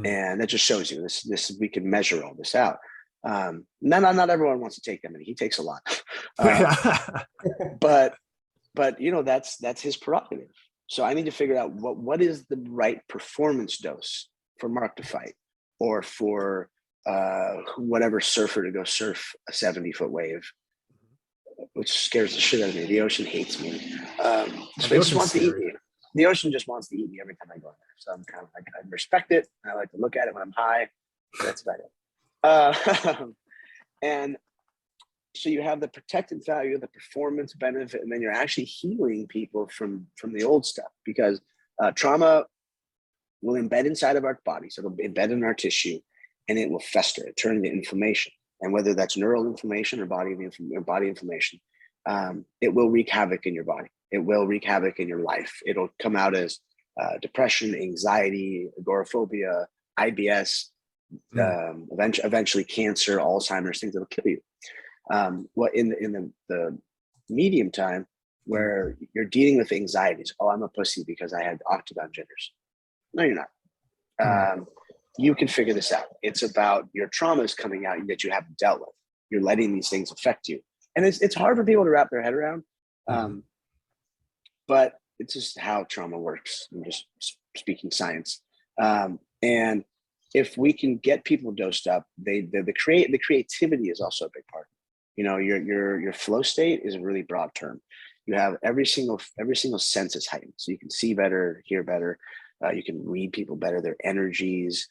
And that just shows you this we can measure all this out. Not everyone wants to take them, and he takes a lot. But that's his prerogative. So I need to figure out what is the right performance dose for Mark to fight, or for whatever surfer to go surf a 70-foot wave, which scares the shit out of me. The ocean hates me. Space wants to eat me. The ocean just wants to eat me every time I go in there. So I'm kind of like, I respect it. I like to look at it when I'm high. That's about it. And so you have the protected value, the performance benefit, and then you're actually healing people from the old stuff, because trauma will embed inside of our body. So it'll embed in our tissue and it will fester, it turn into inflammation. And whether that's neural inflammation or body inflammation, it will wreak havoc in your body. It will wreak havoc in your life. It'll come out as depression, anxiety, agoraphobia, IBS, eventually cancer, Alzheimer's, things that'll kill you. What in the medium time where you're dealing with anxieties. Oh, I'm a pussy because I had octagon jitters. No, you're not. You can figure this out. It's about your traumas coming out that you haven't dealt with. You're letting these things affect you. And it's hard for people to wrap their head around. But it's just how trauma works. I'm just speaking science. And if we can get people dosed up, the creativity is also a big part. You know, your flow state is a really broad term. You have every single sense is heightened. So you can see better, hear better. You can read people better, their energies.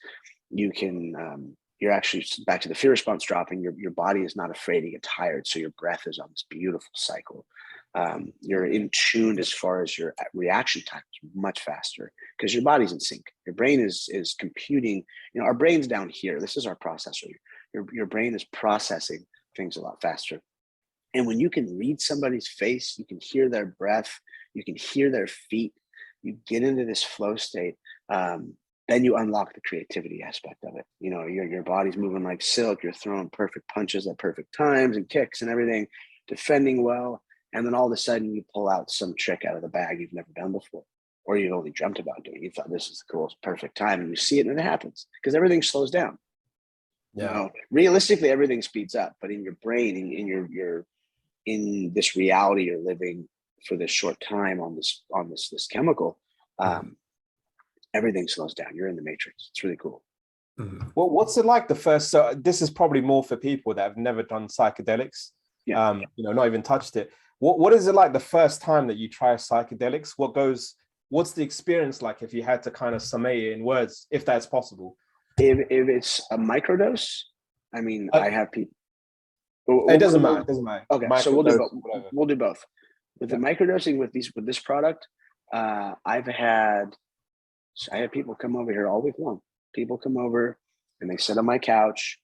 You can, you're actually back to the fear response dropping. Your body is not afraid to get tired. So your breath is on this beautiful cycle. You're in tune as far as your reaction time is much faster because your body's in sync. Your brain is computing. You know, our brain's down here. This is our processor. Your brain is processing things a lot faster. And when you can read somebody's face, you can hear their breath, you can hear their feet, you get into this flow state, then you unlock the creativity aspect of it. You know, your body's moving like silk, you're throwing perfect punches at perfect times and kicks and everything, defending well. And then all of a sudden you pull out some trick out of the bag you've never done before, or you've only dreamt about doing. You thought this is the coolest, perfect time, and you see it and it happens because everything slows down. Yeah. You know, realistically, everything speeds up, but in your brain, in this reality you're living for this short time on this chemical, everything slows down. You're in the matrix. It's really cool. Well, what's it like the first? So this is probably more for people that have never done psychedelics. Yeah. You know, not even touched it. What is it like the first time that you try psychedelics? What's the experience like if you had to kind of summate it in words, if that's possible? If it's a microdose, I mean, I have people. It doesn't matter. It doesn't matter. Okay, so we'll do both. We'll do both. With the microdosing with this product, I had people come over here all week long. People come over and they sit on my couch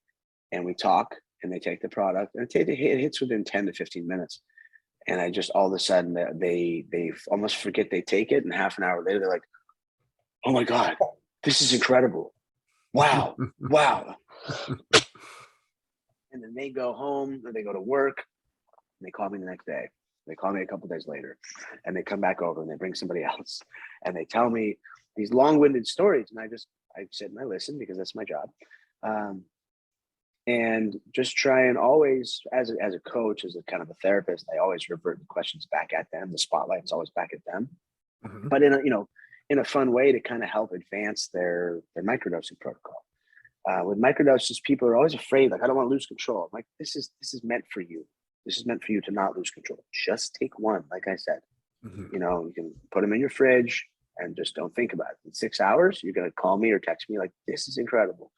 and we talk and they take the product and it hits within 10 to 15 minutes. And I just all of a sudden they almost forget they take it, and half an hour later they're like, "Oh my God, this is incredible! Wow, wow!" And then they go home or they go to work and they call me the next day. They call me a couple of days later, and they come back over and they bring somebody else, and they tell me these long-winded stories, and I sit and I listen because that's my job. And just try and always, as a coach, as a kind of a therapist, I always revert the questions back at them. The spotlight's always back at them, but in a fun way to kind of help advance their microdosing protocol. With microdoses, people are always afraid, like, I don't want to lose control. I'm like, this is meant for you. This is meant for you to not lose control. Just take one, like I said. You know, you can put them in your fridge and just don't think about it. In 6 hours, you're gonna call me or text me like, this is incredible.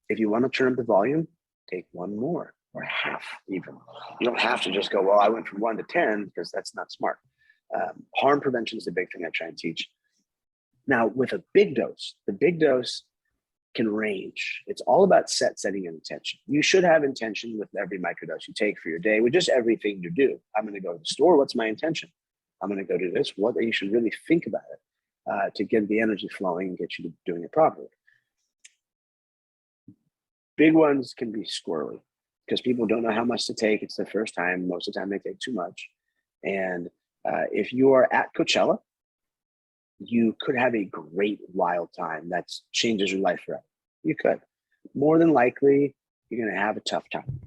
If you want to turn up the volume, take one more or half even. You don't have to just go, well, I went from 1 to 10, because that's not smart. Harm prevention is the big thing I try and teach. Now, with a big dose, the big dose can range. It's all about setting an intention. You should have intention with every microdose you take for your day, with just everything you do. I'm going to go to the store. What's my intention? I'm going to go do this. What you should really think about it to get the energy flowing and get you to doing it properly. Big ones can be squirrely because people don't know how much to take. It's their first time. Most of the time they take too much. And if you are at Coachella, you could have a great wild time that changes your life forever. You could. More than likely, you're going to have a tough time.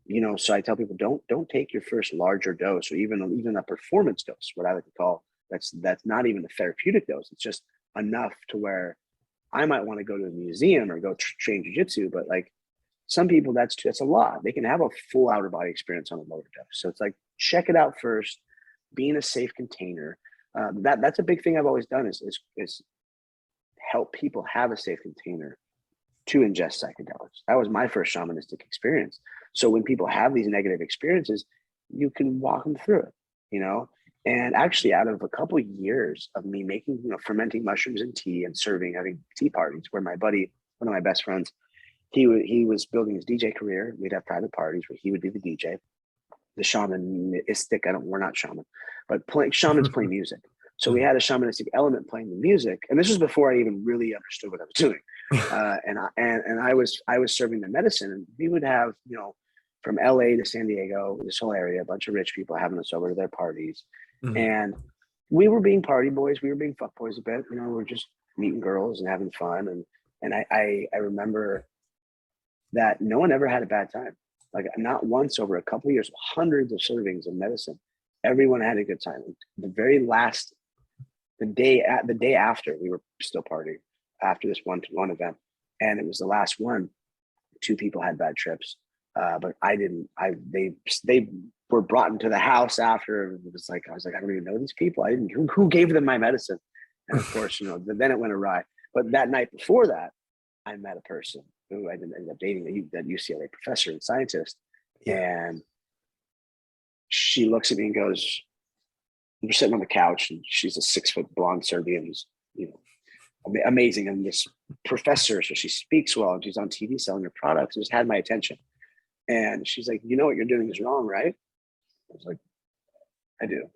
You know, so I tell people, don't take your first larger dose, or even a performance dose, what I like to call, that's not even a therapeutic dose. It's just enough to where I might want to go to a museum or go train jiu-jitsu, but like some people, that's a lot. They can have a full outer body experience on a lower dose. So it's like, check it out first, be in a safe container. That's a big thing I've always done is help people have a safe container to ingest psychedelics. That was my first shamanistic experience. So when people have these negative experiences, you can walk them through it, you know? And actually, out of a couple of years of me making, fermenting mushrooms in tea and having tea parties, where my buddy, one of my best friends, he was building his DJ career. We'd have private parties where he would be the DJ. The shamanistic, we're not shaman, but shamans play music. So we had a shamanistic element playing the music, and this was before I even really understood what I was doing. And I was serving the medicine, and we would have, from LA to San Diego, this whole area, a bunch of rich people having us over to their parties. Mm-hmm. And we were being party boys. We were being fuck boys a bit. We were just meeting girls and having fun. And I remember that no one ever had a bad time. Like, not once over a couple of years, hundreds of servings of medicine. Everyone had a good time. The very last, the day after, we were still partying after this one event. And it was the last one. 2 people had bad trips. But I didn't. They were brought into the house after. It was like, I was like, I don't even know these people. I didn't. Who gave them my medicine? And of course, then it went awry. But that night before that, I met a person who I ended up dating, that UCLA professor and scientist, and she looks at me and goes, "We're sitting on the couch, and she's a 6-foot blonde Serbian who's, amazing, and this professor, so she speaks well, and she's on TV selling her products. Just had my attention." And she's like, "You know what you're doing is wrong, right?" I was like, "I do,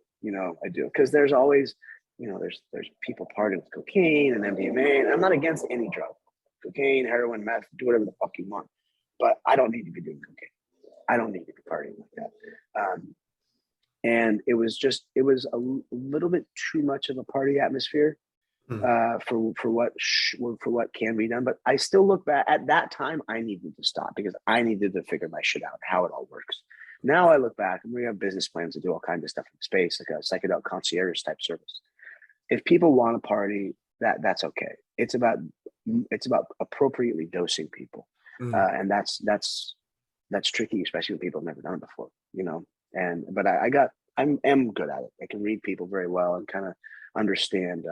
I do." Because there's always, there's people partying with cocaine and MDMA, and I'm not against any drug, cocaine, heroin, meth, do whatever the fuck you want. But I don't need to be doing cocaine. I don't need to be partying like that. And it was a little bit too much of a party atmosphere for what can be done. But I still look back at that time. I needed to stop because I needed to figure my shit out, how it all works. Now I look back and we have business plans to do all kinds of stuff in space, like a psychedelic concierge type service. If people want to party, that's okay. It's about appropriately dosing people, and that's tricky, especially when people have never done it before, But I'm good at it. I can read people very well and kind of understand,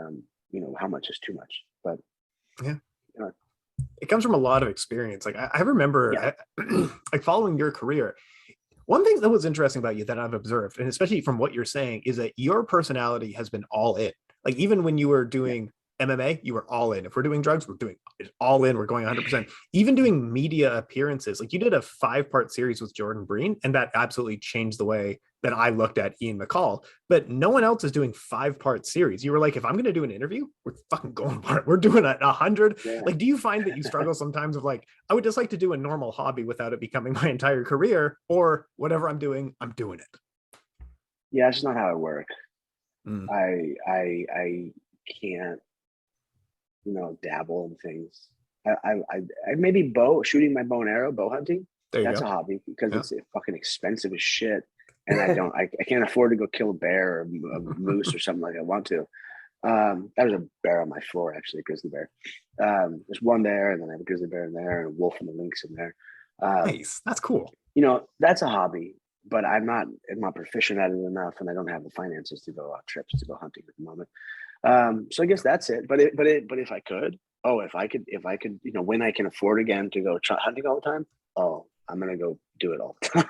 how much is too much. But it comes from a lot of experience. Like I remember, like following your career. One thing that was interesting about you that I've observed, and especially from what you're saying, is that your personality has been all in. Like even when you were doing MMA, you were all in. If we're doing drugs, we're doing it all in. We're going 100%. Even doing media appearances, like you did a 5-part series with Jordan Breen, and that absolutely changed the way that I looked at Ian McCall. But no one else is doing 5-part series. You were like, if I'm going to do an interview, we're fucking going for it. We're doing 100. Yeah. Like, do you find that you struggle sometimes of like, I would just like to do a normal hobby without it becoming my entire career, or whatever I'm doing it? Yeah, it's just not how it works. I can't, dabble in things. I maybe shooting my bow and arrow, bow hunting. That's a hobby because it's fucking expensive as shit. And I can't afford to go kill a bear or a moose or something like I want to. There's a bear on my floor, actually, a grizzly bear. There's one there, and then I have a grizzly bear in there, and a wolf and a lynx in there. Nice. That's cool. That's a hobby, but I'm not proficient at it enough, and I don't have the finances to go on trips to go hunting at the moment. So I guess that's it. But if I could, when I can afford again to go hunting all the time, I'm gonna go do it all the time.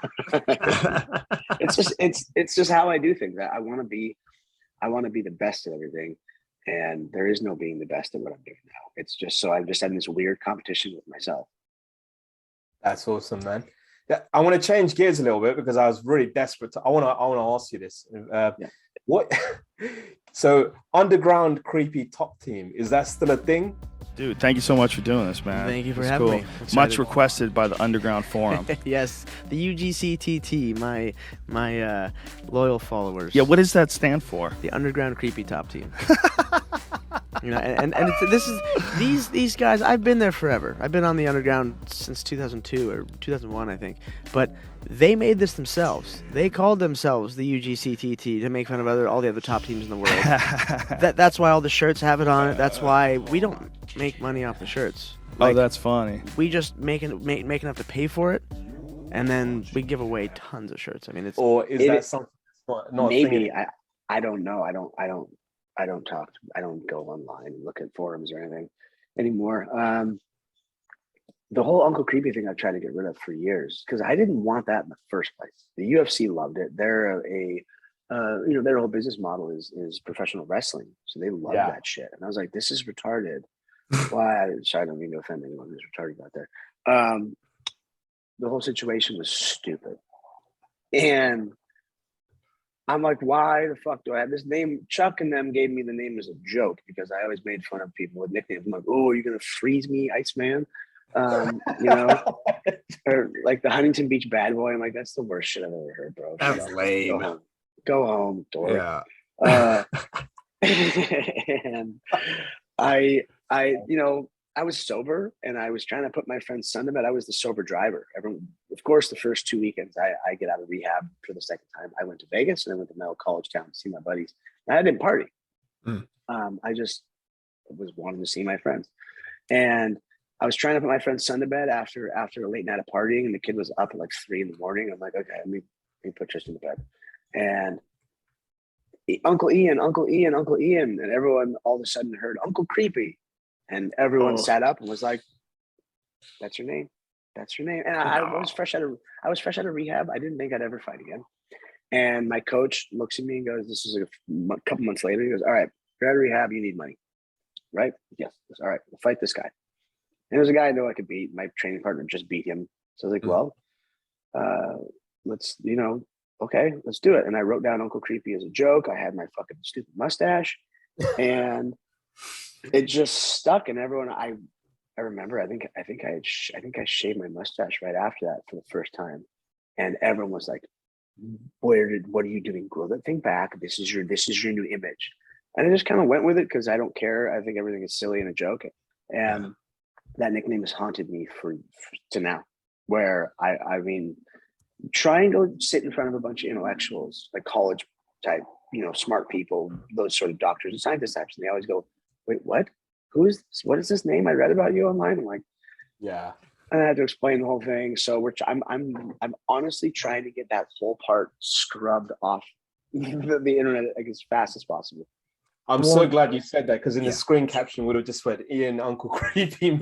it's just how I do things. I want to be the best at everything, and there is no being the best at what I'm doing now. It's just so I've just had this weird competition with myself. That's awesome, man. Yeah, I want to change gears a little bit because I was really desperate. I want to ask you this. What? So, underground creepy top team, is that still a thing? Dude, thank you so much for doing this, man. Thank you for having me. Much requested by the Underground Forum. Yes, the UCTT, my loyal followers. Yeah, what does that stand for? The Underground Creepy Top Team. And these guys, I've been there forever. I've been on the Underground since 2002 or 2001, I think. But they made this themselves. They called themselves the UCTT to make fun of all the other top teams in the world. That's why all the shirts have it on it. That's why we don't make money off the shirts. Like, that's funny. We just make enough to pay for it, and then we give away tons of shirts. I mean, that something? Maybe I don't know. I don't go online and look at forums or anything anymore. The whole Uncle Creepy thing I've tried to get rid of for years because I didn't want that in the first place. The UFC loved it. They're their whole business model is professional wrestling, so they love that shit. And I was like, this is retarded. Why? So I don't mean to offend anyone who's retarded out there. The whole situation was stupid, and I'm like, why the fuck do I have this name? Chuck and them gave me the name as a joke because I always made fun of people with nicknames. I'm like, oh, you're gonna freeze me, Iceman? Or like the Huntington Beach Bad Boy. I'm like, that's the worst shit I've ever heard, bro. That's lame. Go home, dork. Yeah. And I was sober and I was trying to put my friend's son to bed. I was the sober driver. Of course, the first 2 weekends I get out of rehab for the second time. I went to Vegas and I went to Maccall College Town to see my buddies. And I didn't party. I just was wanting to see my friends. And I was trying to put my friend's son to bed after a late night of partying, and the kid was up at like 3 a.m. I'm like, okay, let me put Tristan to bed. And Uncle Ian, and everyone all of a sudden heard Uncle Creepy, and everyone sat up and was like, "That's your name, that's your name." And I was fresh out of rehab. I didn't think I'd ever fight again. And my coach looks at me and goes, "This is a couple months later." He goes, "All right, you're out of rehab. You need money, right?" Yes. All right, we'll fight this guy. And there was a guy I know I could beat. My training partner just beat him. So I was like, well, let's do it. And I wrote down Uncle Creepy as a joke. I had my fucking stupid mustache and it just stuck. And everyone, I remember, I think I shaved my mustache right after that for the first time. And everyone was like, what are you doing? Grow that thing back. This is your new image. And I just kind of went with it because I don't care. I think everything is silly and a joke. And that nickname has haunted me to now, where I mean, trying to sit in front of a bunch of intellectuals, like college type, smart people, those sort of doctors and scientists types, and they always go, wait, what? What is this name I read about you online? I'm like, yeah. And I had to explain the whole thing. So I'm honestly trying to get that whole part scrubbed off the internet like as fast as possible. I'm so glad you said that because in the screen caption would have just read Ian Uncle Creepy.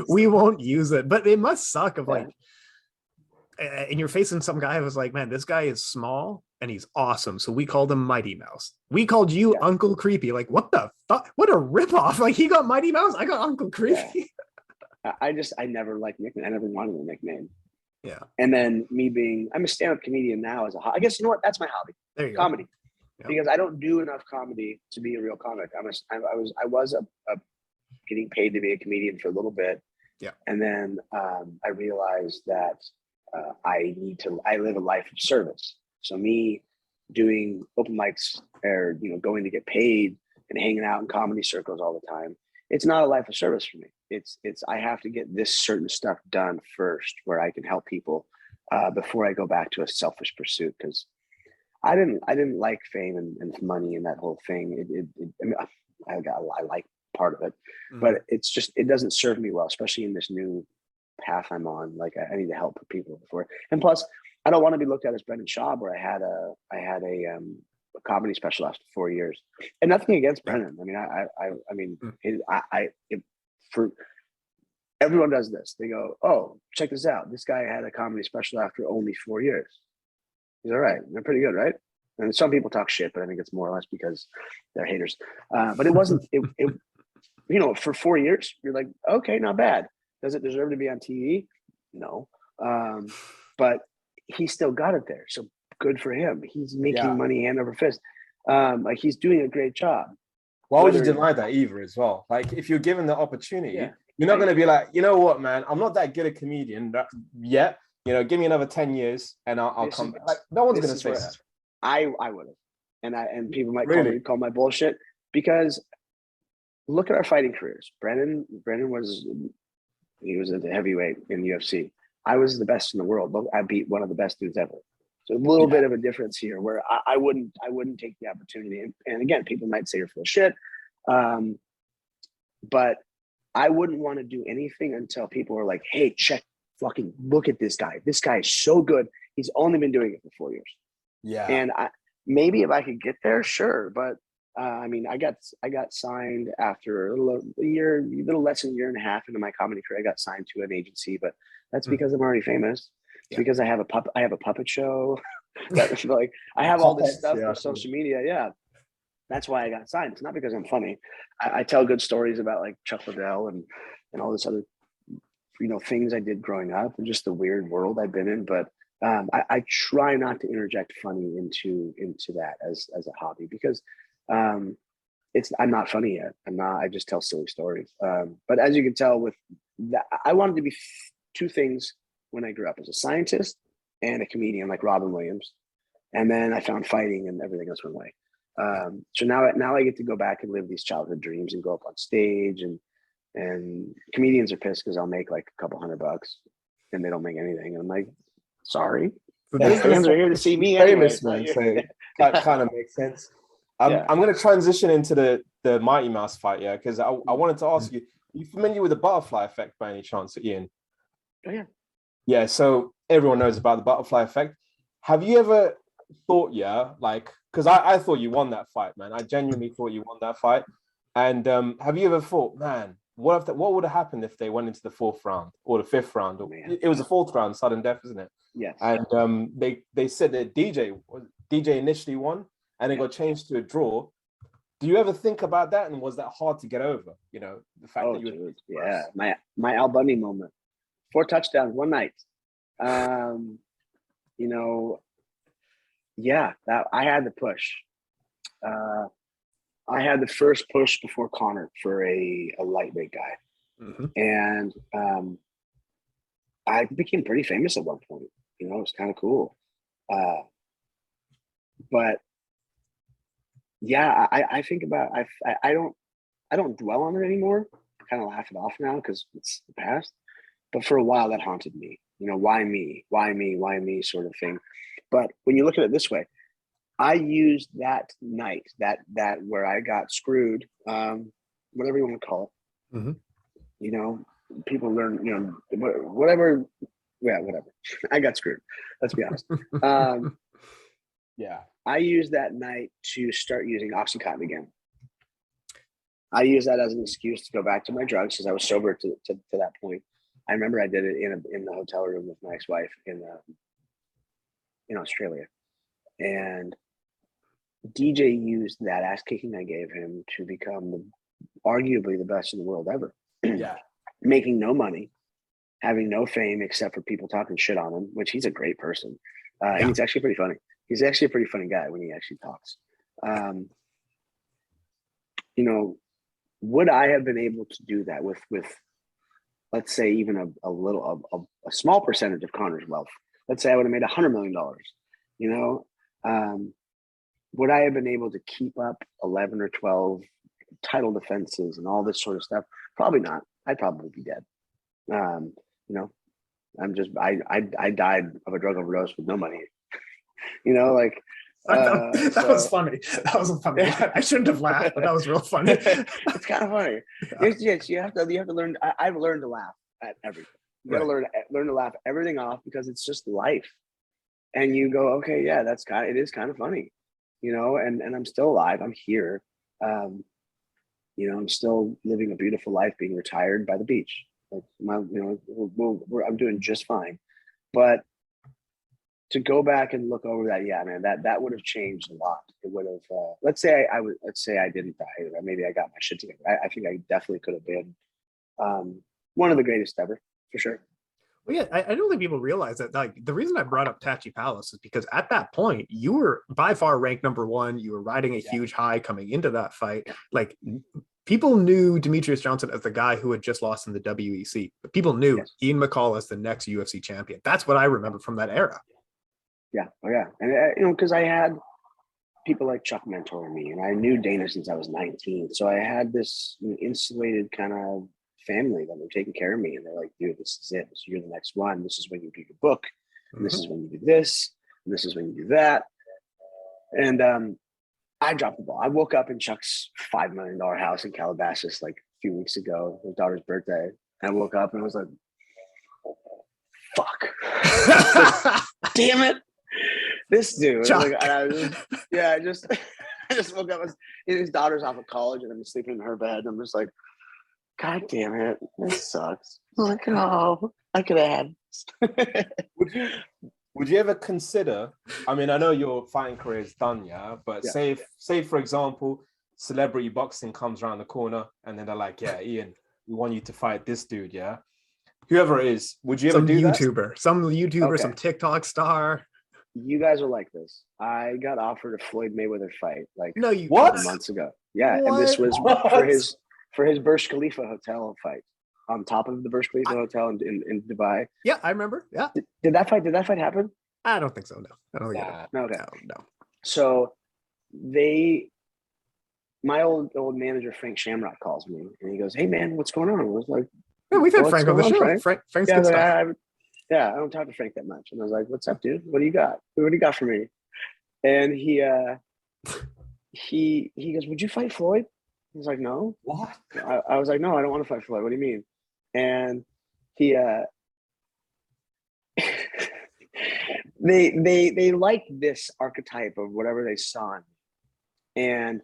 We won't use it, but it must suck of like, and you're facing some guy who was like, man, this guy is small and he's awesome. So we called him Mighty Mouse. We called you Uncle Creepy. Like, what the fuck? What a ripoff. Like he got Mighty Mouse. I got Uncle Creepy. Yeah. I never liked nickname. I never wanted a nickname. Yeah. And then I'm a stand-up comedian now as I guess, you know what? That's my hobby. There you Comedy. Go. Because I don't do enough comedy to be a real comic. I was getting paid to be a comedian for a little bit. Yeah. And then I realized that I live a life of service. So me doing open mics or, going to get paid and hanging out in comedy circles all the time, it's not a life of service for me. It's I have to get this certain stuff done first where I can help people before I go back to a selfish pursuit. Because I didn't like fame and money and that whole thing. I like part of it, but it's just, it doesn't serve me well, especially in this new path I'm on. Like I need to help people before. And plus I don't want to be looked at as Brendan Schaub, where I had a comedy special after 4 years, and nothing against Brendan. I mean, for everyone does this. They go, oh, check this out. This guy had a comedy special after only 4 years. He's all right. They're pretty good, right? And some people talk shit, but I think it's more or less because they're haters. But it wasn't. For 4 years, you're like, okay, not bad. Does it deserve to be on TV? No. But he still got it there. So good for him. He's making money hand over fist. Like he's doing a great job. Why would you deny that either as well? Like if you're given the opportunity, you're not going to be like, you know what, man, I'm not that good a comedian yet. Give me another 10 years and I'll come back. Like no one's going to say that. I would have. And people might call my bullshit because look at our fighting careers. Brendan was a heavyweight in UFC. I was the best in the world. I beat one of the best dudes ever. So a little bit of a difference here where I wouldn't take the opportunity. And again, people might say you're full of shit. But I wouldn't want to do anything until people are like, hey, fucking look at this guy. This guy is so good. He's only been doing it for 4 years. Yeah. And maybe if I could get there, sure. But I mean, I got signed after a little less than a year and a half into my comedy career. I got signed to an agency, but that's because I'm already famous. It's because I have a puppet show. That's like I have all this stuff for social media. Yeah, that's why I got signed. It's not because I'm funny. I tell good stories about like Chuck Liddell and all this other things I did growing up and just the weird world I've been in. But I try not to interject funny into that as a hobby because I'm not funny yet. I just tell silly stories. But as you can tell with that, I wanted to be two things when I grew up: as a scientist and a comedian like Robin Williams. And then I found fighting and everything else went away. So now I get to go back and live these childhood dreams and go up on stage, and comedians are pissed because I'll make like a couple $100 and they don't make anything. And I'm like, sorry. The fans are here to see me famous, anyway. Man. So that kind of makes sense. I'm going to transition into the Mighty Mouse fight, yeah, because I wanted to ask you, are you familiar with the butterfly effect by any chance, Ian? Oh, yeah. Yeah, so everyone knows about the butterfly effect. Have you ever thought, because I thought you won that fight, man. I genuinely thought you won that fight. And have you ever thought, man, what would have happened if they went into the 4th round or the 5th round? It was the 4th round, sudden death, isn't it? Yes. And they said that DJ initially won, and it got changed to a draw. Do you ever think about that? And was that hard to get over? The fact that you were my Al Bundy moment. 4 touchdowns one night. That I had the push. I had the first push before Conor for a lightweight guy. Mm-hmm. And I became pretty famous at one point. It was kind of cool. But yeah, I think about I don't dwell on it anymore. I kind of laugh it off now because it's the past. But for a while that haunted me. Why me? Why me? Why me? Sort of thing. But when you look at it this way, I used that night, that where I got screwed, whatever you want to call it. Mm-hmm. People learn, whatever. Yeah, whatever. I got screwed. Let's be honest. Yeah. I used that night to start using OxyContin again. I used that as an excuse to go back to my drugs because I was sober to that point. I remember I did it in the hotel room with my ex-wife in Australia, and DJ used that ass kicking I gave him to become arguably the best in the world ever. Yeah, making no money, having no fame except for people talking shit on him, which he's a great person. He's actually pretty funny. He's actually a pretty funny guy when he actually talks. Would I have been able to do that with let's say even a small percentage of Conor's wealth? Let's say I would have made $100 million. Would I have been able to keep up 11 or 12 title defenses and all this sort of stuff? Probably not. I'd probably be dead. I died of a drug overdose with no money. That was funny. That was funny. I shouldn't have laughed, but that was real funny. It's kind of funny. Yes, you have to learn. I've learned to laugh at everything. You got to learn to laugh everything off because it's just life. And you go, okay, yeah, it is kind of funny, and I'm still alive. I'm here. I'm still living a beautiful life, being retired by the beach. Like I'm doing just fine. But to go back and look over that, yeah, man, that would have changed a lot. It would have. Let's say I didn't die, or maybe I got my shit together. I think I definitely could have been one of the greatest ever, for sure. Well, yeah, I don't think people realize that. Like, the reason I brought up Tachi Palace is because at that point you were by far ranked number 1. You were riding a huge high coming into that fight. Like, people knew Demetrious Johnson as the guy who had just lost in the WEC, but people knew Ian McCall as the next UFC champion. That's what I remember from that era. Yeah. Oh, yeah. And, because I had people like Chuck mentoring me, and I knew Dana since I was 19. So I had this insulated kind of family that were taking care of me. And they're like, dude, this is it. You're the next one. This is when you do your book. And this is when you do this. And this is when you do that. And I dropped the ball. I woke up in Chuck's $5 million house in Calabasas like a few weeks ago, his daughter's birthday. I woke up and I was like, fuck. Damn it. This dude. Like, I just I just woke up. His daughter's off of college, and I'm sleeping in her bed. I'm just like, God damn it, this sucks. I'm like, oh, I could have had. Would you ever consider? I mean, I know your fighting career is done, yeah. But say for example, celebrity boxing comes around the corner, and then they're like, yeah, Ian, we want you to fight this dude, yeah. Whoever it is, would you ever do that? Some YouTuber, some TikTok star. You guys are like this. I got offered a Floyd Mayweather fight like what? months ago. Yeah, what? and this was for his Burj Khalifa hotel fight on top of the Burj Khalifa hotel in Dubai. Yeah, I remember. Yeah. Did that fight happen? I don't think so. No, I don't think so. No. So my old manager Frank Shamrock calls me and he goes, "Hey man, what's going on?" I was like, "Yeah, we've had Frank on the show. Frank's good stuff." I don't talk to Frank that much. And I was like, "What's up, dude? What do you got? What do you got for me?" And he goes, "Would you fight Floyd?" I was like, "No." What? I was like, "No, I don't want to fight Floyd. What do you mean?" And he they liked this archetype of whatever they saw in me. And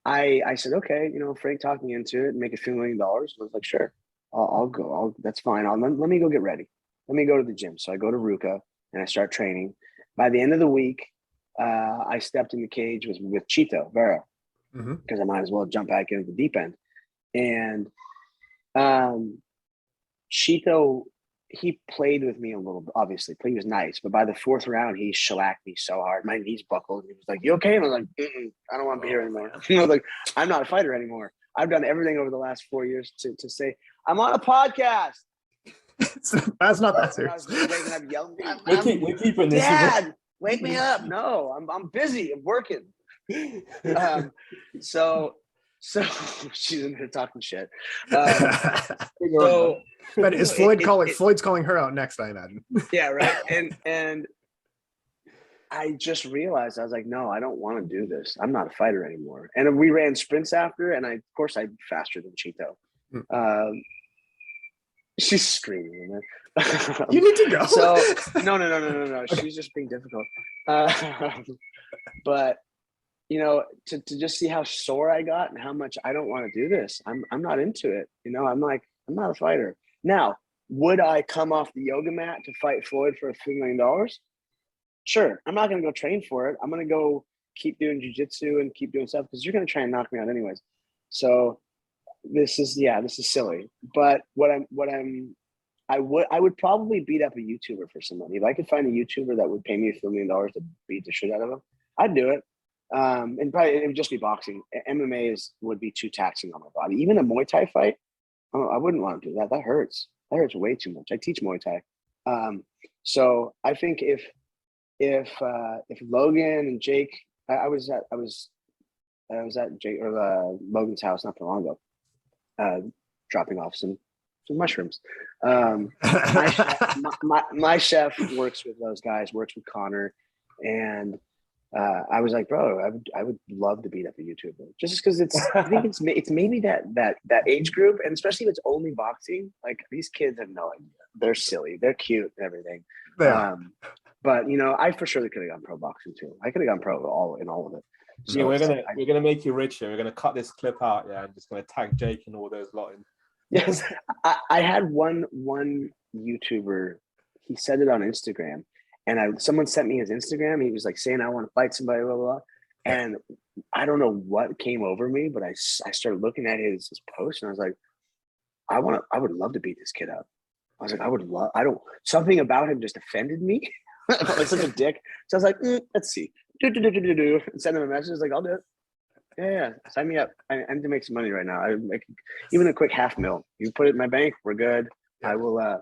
I said, okay, Frank talked me into it and make a few $1 million. I was like, sure, I'll go. That's fine. Let me go get ready. Let me go to the gym. So I go to Ruka and I start training. By the end of the week, I stepped in the cage with Chito Vera because I might as well jump back into the deep end. And Chito, he played with me a little bit, obviously. He was nice, but by the 4th round, he shellacked me so hard. My knees buckled. He was like, "You okay?" And I was like, "I don't want to be here anymore." I was like, "I'm not a fighter anymore. I've done everything over the last 4 years to say I'm on a podcast." That's not that serious. I'm yelling. We're keeping this. Dad, wake me up! No, I'm busy. I'm working. So she's in there talking shit. But is Floyd's calling her out next, I imagine. Yeah, right. And I just realized, I was like, no, I don't want to do this. I'm not a fighter anymore. And we ran sprints after, and I'm faster than Chito. She's screaming, man. You need to go. So no. She's just being difficult. But to just see how sore I got and how much I don't want to do this. I'm not into it. I'm like, I'm not a fighter. Now, would I come off the yoga mat to fight Floyd for $1 million? Sure. I'm not going to go train for it. I'm going to go keep doing jiu-jitsu and keep doing stuff because you're going to try and knock me out anyways. So this is silly. But I would probably beat up a YouTuber for some money. If I could find a YouTuber that would pay me $1 million to beat the shit out of him, I'd do it. And probably it would just be boxing. MMA would be too taxing on my body. Even a Muay Thai fight, I wouldn't want to do that. That hurts. That hurts way too much. I teach Muay Thai. So I think if Logan and Jake, I was at Jake or Logan's house not too long ago, dropping off some mushrooms. My chef works with those guys, works with Conor, and I was like, bro, I would love to beat up a YouTuber just because I think it's maybe that age group, and especially if it's only boxing. Like these kids have no idea. They're silly. They're cute and everything. But I for sure could have gone pro boxing too. I could have gone pro in all of it. So yeah, we're gonna make you richer. We're gonna cut this clip out, yeah, and just gonna tag Jake and all those lot in. Yes, I had one YouTuber. He said it on Instagram. And someone sent me his Instagram. He was like saying, "I want to fight somebody, blah, blah, blah." And I don't know what came over me, but I started looking at his post and I was like, I would love to beat this kid up. I was like, something about him just offended me. Like such a dick. So I was like, let's see. And send him a message. I was like, I'll do it. Yeah. Sign me up. I need to make some money right now. I make even a quick $500,000. You put it in my bank, we're good. I will,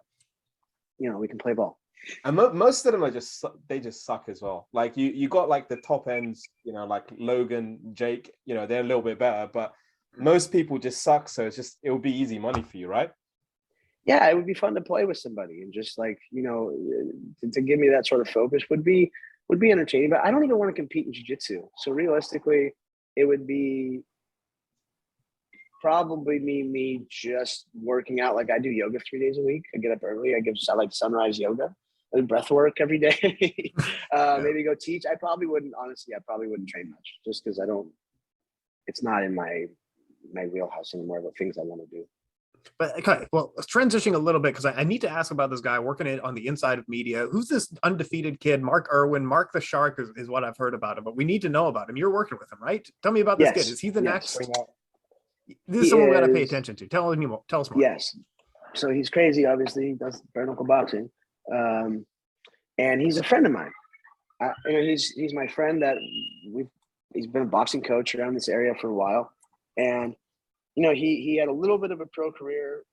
we can play ball. And most of them are just suck as well. Like you got like the top ends, like Logan, Jake, they're a little bit better, but most people just suck. So it will be easy money for you, right? Yeah, it would be fun to play with somebody and just like, to give me that sort of focus would be entertaining. But I don't even want to compete in jiu-jitsu. So realistically, it would be probably me just working out. Like I do yoga 3 days a week. I get up early. I like sunrise yoga. I do breath work every day. Maybe go teach. I probably wouldn't train much just because I don't it's not in my wheelhouse anymore, the things I want to do. But okay, well, transitioning a little bit, because I need to ask about this guy working it on the inside of media. Who's this undefeated kid? Mark Irwin, Mark the Shark is what I've heard about him, but we need to know about him. You're working with him, right? Tell me about this kid. Is he the next? This is someone we got to pay attention to. Tell us more. Yes. So he's crazy, obviously. He does bare knuckle boxing. And he's a friend of mine. He's my friend that he's been a boxing coach around this area for a while. And he had a little bit of a pro career,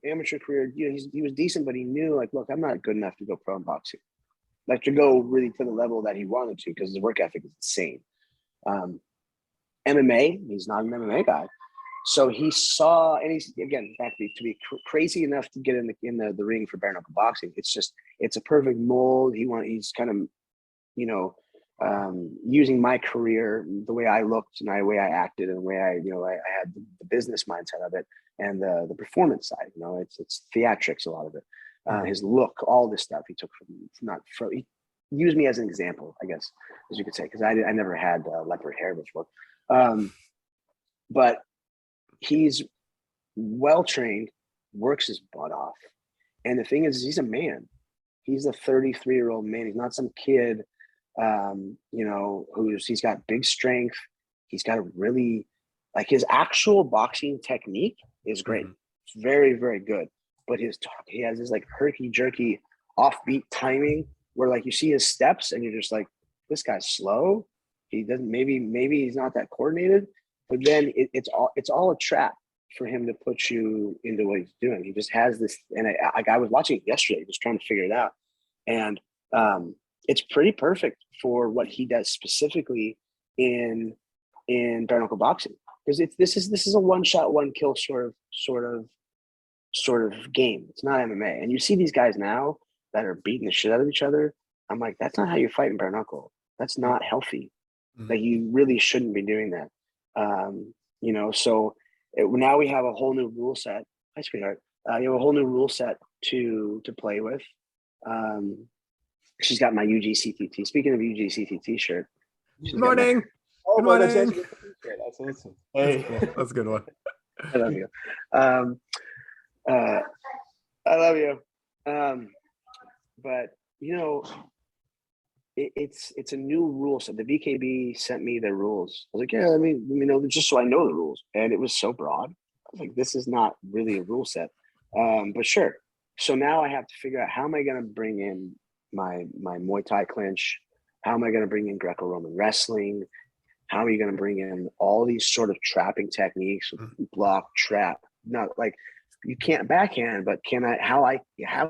amateur career. He was decent, but he knew, like, look, I'm not good enough to go pro in boxing, like to go really to the level that he wanted to, because his work ethic is insane. MMA, he's not an MMA guy. So he saw, and he's, again, back to be crazy enough to get in the ring for bare knuckle boxing. It's a perfect mold. He's kind of, using my career, the way I looked and the way I acted and the way I had the business mindset of it and the performance side. It's theatrics, a lot of it. His look, all this stuff he took he used me as an example, I guess, as you could say, because I never had leopard hair before. But he's well trained, works his butt off, and the thing is, he's a man. He's a 33-year-old man. He's not some kid. He's got big strength. He's got a really, like, his actual boxing technique is great. It's very, very good. But he has this like herky jerky offbeat timing where, like, you see his steps and you're just like, this guy's slow. He doesn't, maybe he's not that coordinated, but then it's all a trap for him to put you into what he's doing. He just has this, and I was watching it yesterday, just trying to figure it out. And, it's pretty perfect for what he does specifically in bare knuckle boxing, because this is a one shot, one kill sort of game. It's not MMA. And you see these guys now that are beating the shit out of each other. I'm like, that's not how you fight in bare knuckle. That's not healthy. That you really shouldn't be doing that. So now we have a whole new rule set. Hi, sweetheart. You have a whole new rule set to play with. She's got my UGCTT. Speaking of UGCTT shirt. Good morning. Oh, Good morning. That's awesome. Hey, that's a good one. I love you. I love you. But it's a new rule set. The BKB sent me the rules. I was like, yeah, let me know, just so I know the rules. And it was so broad. I was like, this is not really a rule set. But sure. So now I have to figure out, how am I going to bring in my Muay Thai clinch? How am I going to bring in Greco-Roman wrestling? How are you going to bring in all these sort of trapping techniques, block, trap? Not like, you can't backhand, but how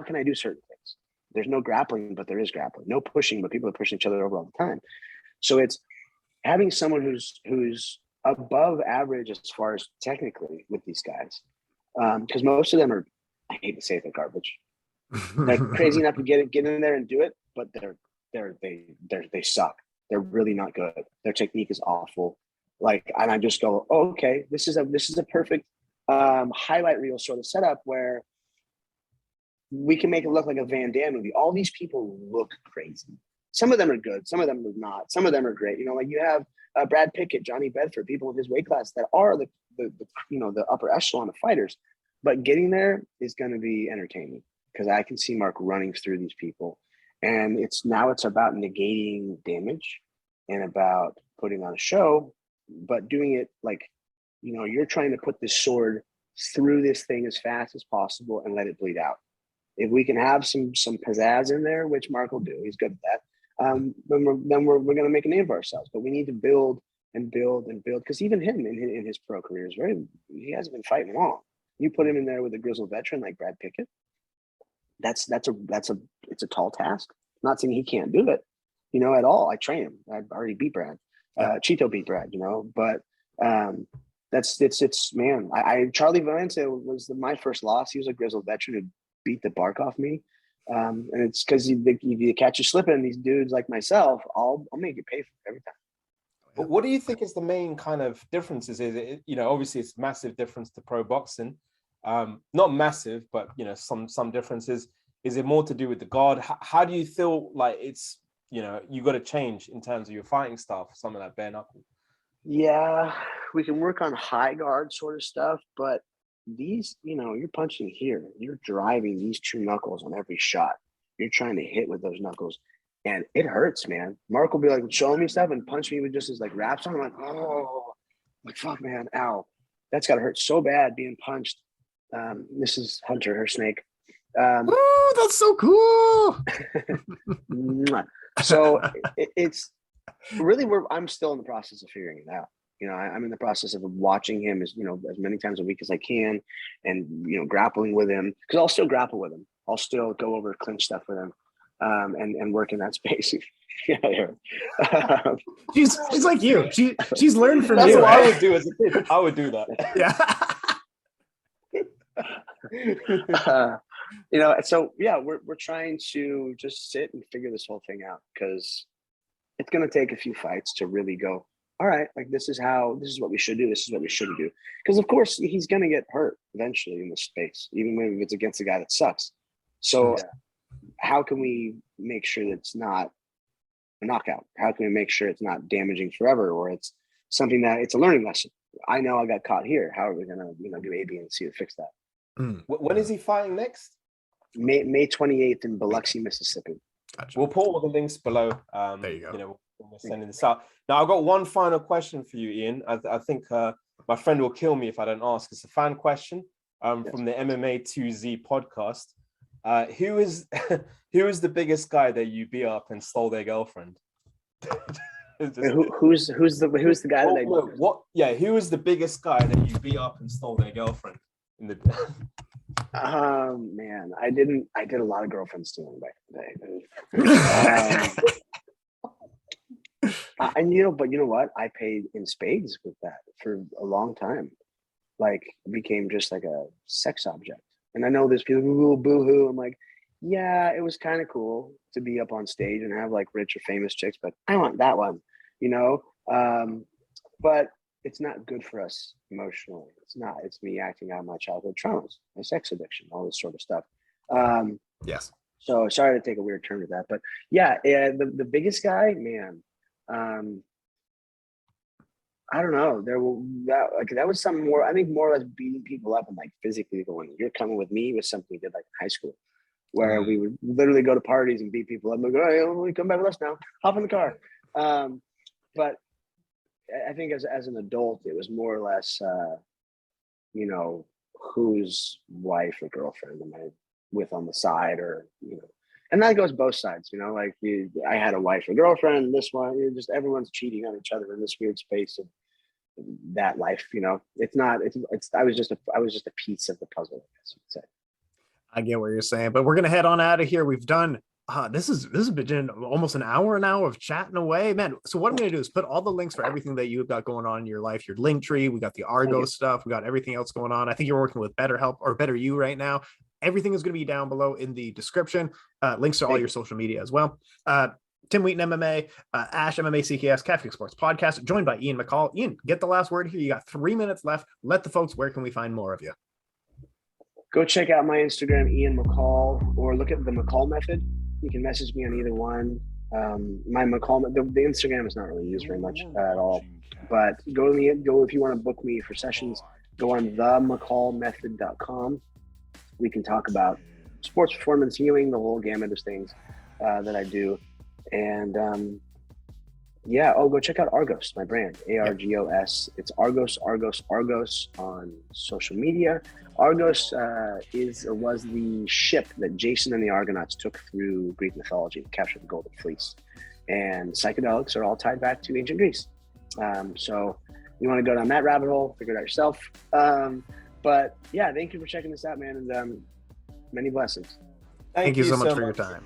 can I do certain things? There's no grappling, but there is grappling. No pushing, but people are pushing each other over all the time. So it's having someone who's above average as far as technically with these guys, because most of them are, I hate to say it, they're garbage. They're crazy enough to get in there and do it, but they suck. They're really not good. Their technique is awful. Like, and I just go, oh, okay, this is a perfect highlight reel sort of setup where we can make it look like a Van Damme movie. All these people look crazy. Some of them are good. Some of them are not. Some of them are great. Like you have Brad Pickett, Johnny Bedford, people in his weight class that are the upper echelon of fighters. But getting there is going to be entertaining, because I can see Mark running through these people. And it's about negating damage and about putting on a show, but doing it like, you're trying to put this sword through this thing as fast as possible and let it bleed out. If we can have some pizzazz in there, which Mark will do, he's good at that, then we're going to make a name for ourselves. But we need to build and build and build, because even him in his pro career he hasn't been fighting long. You put him in there with a grizzled veteran like Brad Pickett, it's a tall task. I'm not saying he can't do it, at all. I train him. I've already beat Brad. Cheeto beat Brad, but man. Charlie Valencia was my first loss. He was a grizzled veteran who beat the bark off me. And it's because if you catch you slipping, these dudes like myself, I'll make you pay for it every time. But what do you think is the main kind of differences? Is it, obviously it's massive difference to pro boxing. Not massive, but some differences. Is it more to do with the guard? How do you feel like it's, you got to change in terms of your fighting style for something like bare knuckle? Yeah, we can work on high guard sort of stuff, but these, you're punching here, you're driving these two knuckles on every shot. You're trying to hit with those knuckles, and it hurts, man. Mark will be like showing me stuff and punch me with just his like wraps on. I'm like, oh, like fuck, man, ow, that's gotta hurt so bad being punched. This is Hunter, her snake. Oh, that's so cool. So it's really I'm still in the process of figuring it out. I'm in the process of watching him as many times a week as I can, and grappling with him, because I'll still grapple with him. I'll still go over clinch stuff with him, and work in that space. Yeah. She's like you. She's learned from That's you. What I would do as a kid. I would do that. Yeah. So yeah, we're trying to just sit and figure this whole thing out, because it's going to take a few fights to really go, all right, like this is what we should do. This is what we shouldn't do. Because of course he's going to get hurt eventually in this space, even when it's against a guy that sucks. So how can we make sure that it's not a knockout? How can we make sure it's not damaging forever, or it's something that it's a learning lesson? I know I got caught here. How are we going to, do A, B, and C to fix that? When is he fighting next? May 28th in Biloxi, Mississippi. Gotcha. We'll put all the links below. There you go. We're sending this out. Now, I've got one final question for you, Ian. I think my friend will kill me if I don't ask. It's a fan question from the MMA2Z podcast. Who is the biggest guy that you beat up and stole their girlfriend? Who's the guy that I... What? Yeah, who is the biggest guy that you beat up and stole their girlfriend? Man, I did a lot of girlfriend stealing back in the day. But you know what? I paid in spades with that for a long time. Like, it became just like a sex object. And I know there's people who boo-hoo. I'm like, yeah, it was kind of cool to be up on stage and have like rich or famous chicks, but I want that one, but it's not good for us emotionally. It's me acting out my childhood traumas, my sex addiction, all this sort of stuff. Yes. So sorry to take a weird turn with that, but yeah, the biggest guy, man, I don't know. That was something more, I think, more or less beating people up and like physically going, you're coming with me, was something we did like in high school, where we would literally go to parties and beat people up and go, hey, come back with us now, hop in the car. But I think as an adult, it was more or less, whose wife or girlfriend am I with on the side, or, and that goes both sides, like I had a wife or girlfriend, this one, just everyone's cheating on each other in this weird space of that life, it's not, I was just a piece of the puzzle, I guess you could say. I get what you're saying, but we're going to head on out of here. We've done, this has been almost an hour now of chatting away, man. So what I'm going to do is put all the links for everything that you've got going on in your life, your link tree. We got the ARGOS stuff. We got everything else going on. I think you're working with BetterHelp or Better You right now. Everything is going to be down below in the description. Links to all your social media as well. Tim Wheaton MMA, Ash MMA CKS, Catholic Sports Podcast, joined by Ian McCall. Ian, get the last word here. You got 3 minutes left. Let the folks, where can we find more of you? Go check out my Instagram, Ian McCall, or look at the McCall method. You can message me on either one. My McCall, the Instagram is not really used very much at all, but go if you want to book me for sessions, go on themccallmethod.com. We can talk about sports performance, healing, the whole gamut of things that I do. And go check out ARGOS, my brand, ARGOS. It's ARGOS on social media. ARGOS was the ship that Jason and the Argonauts took through Greek mythology to capture the Golden Fleece. And psychedelics are all tied back to ancient Greece. So you want to go down that rabbit hole, figure it out yourself. But yeah, thank you for checking this out, man, and many blessings. Thank you so much for your time.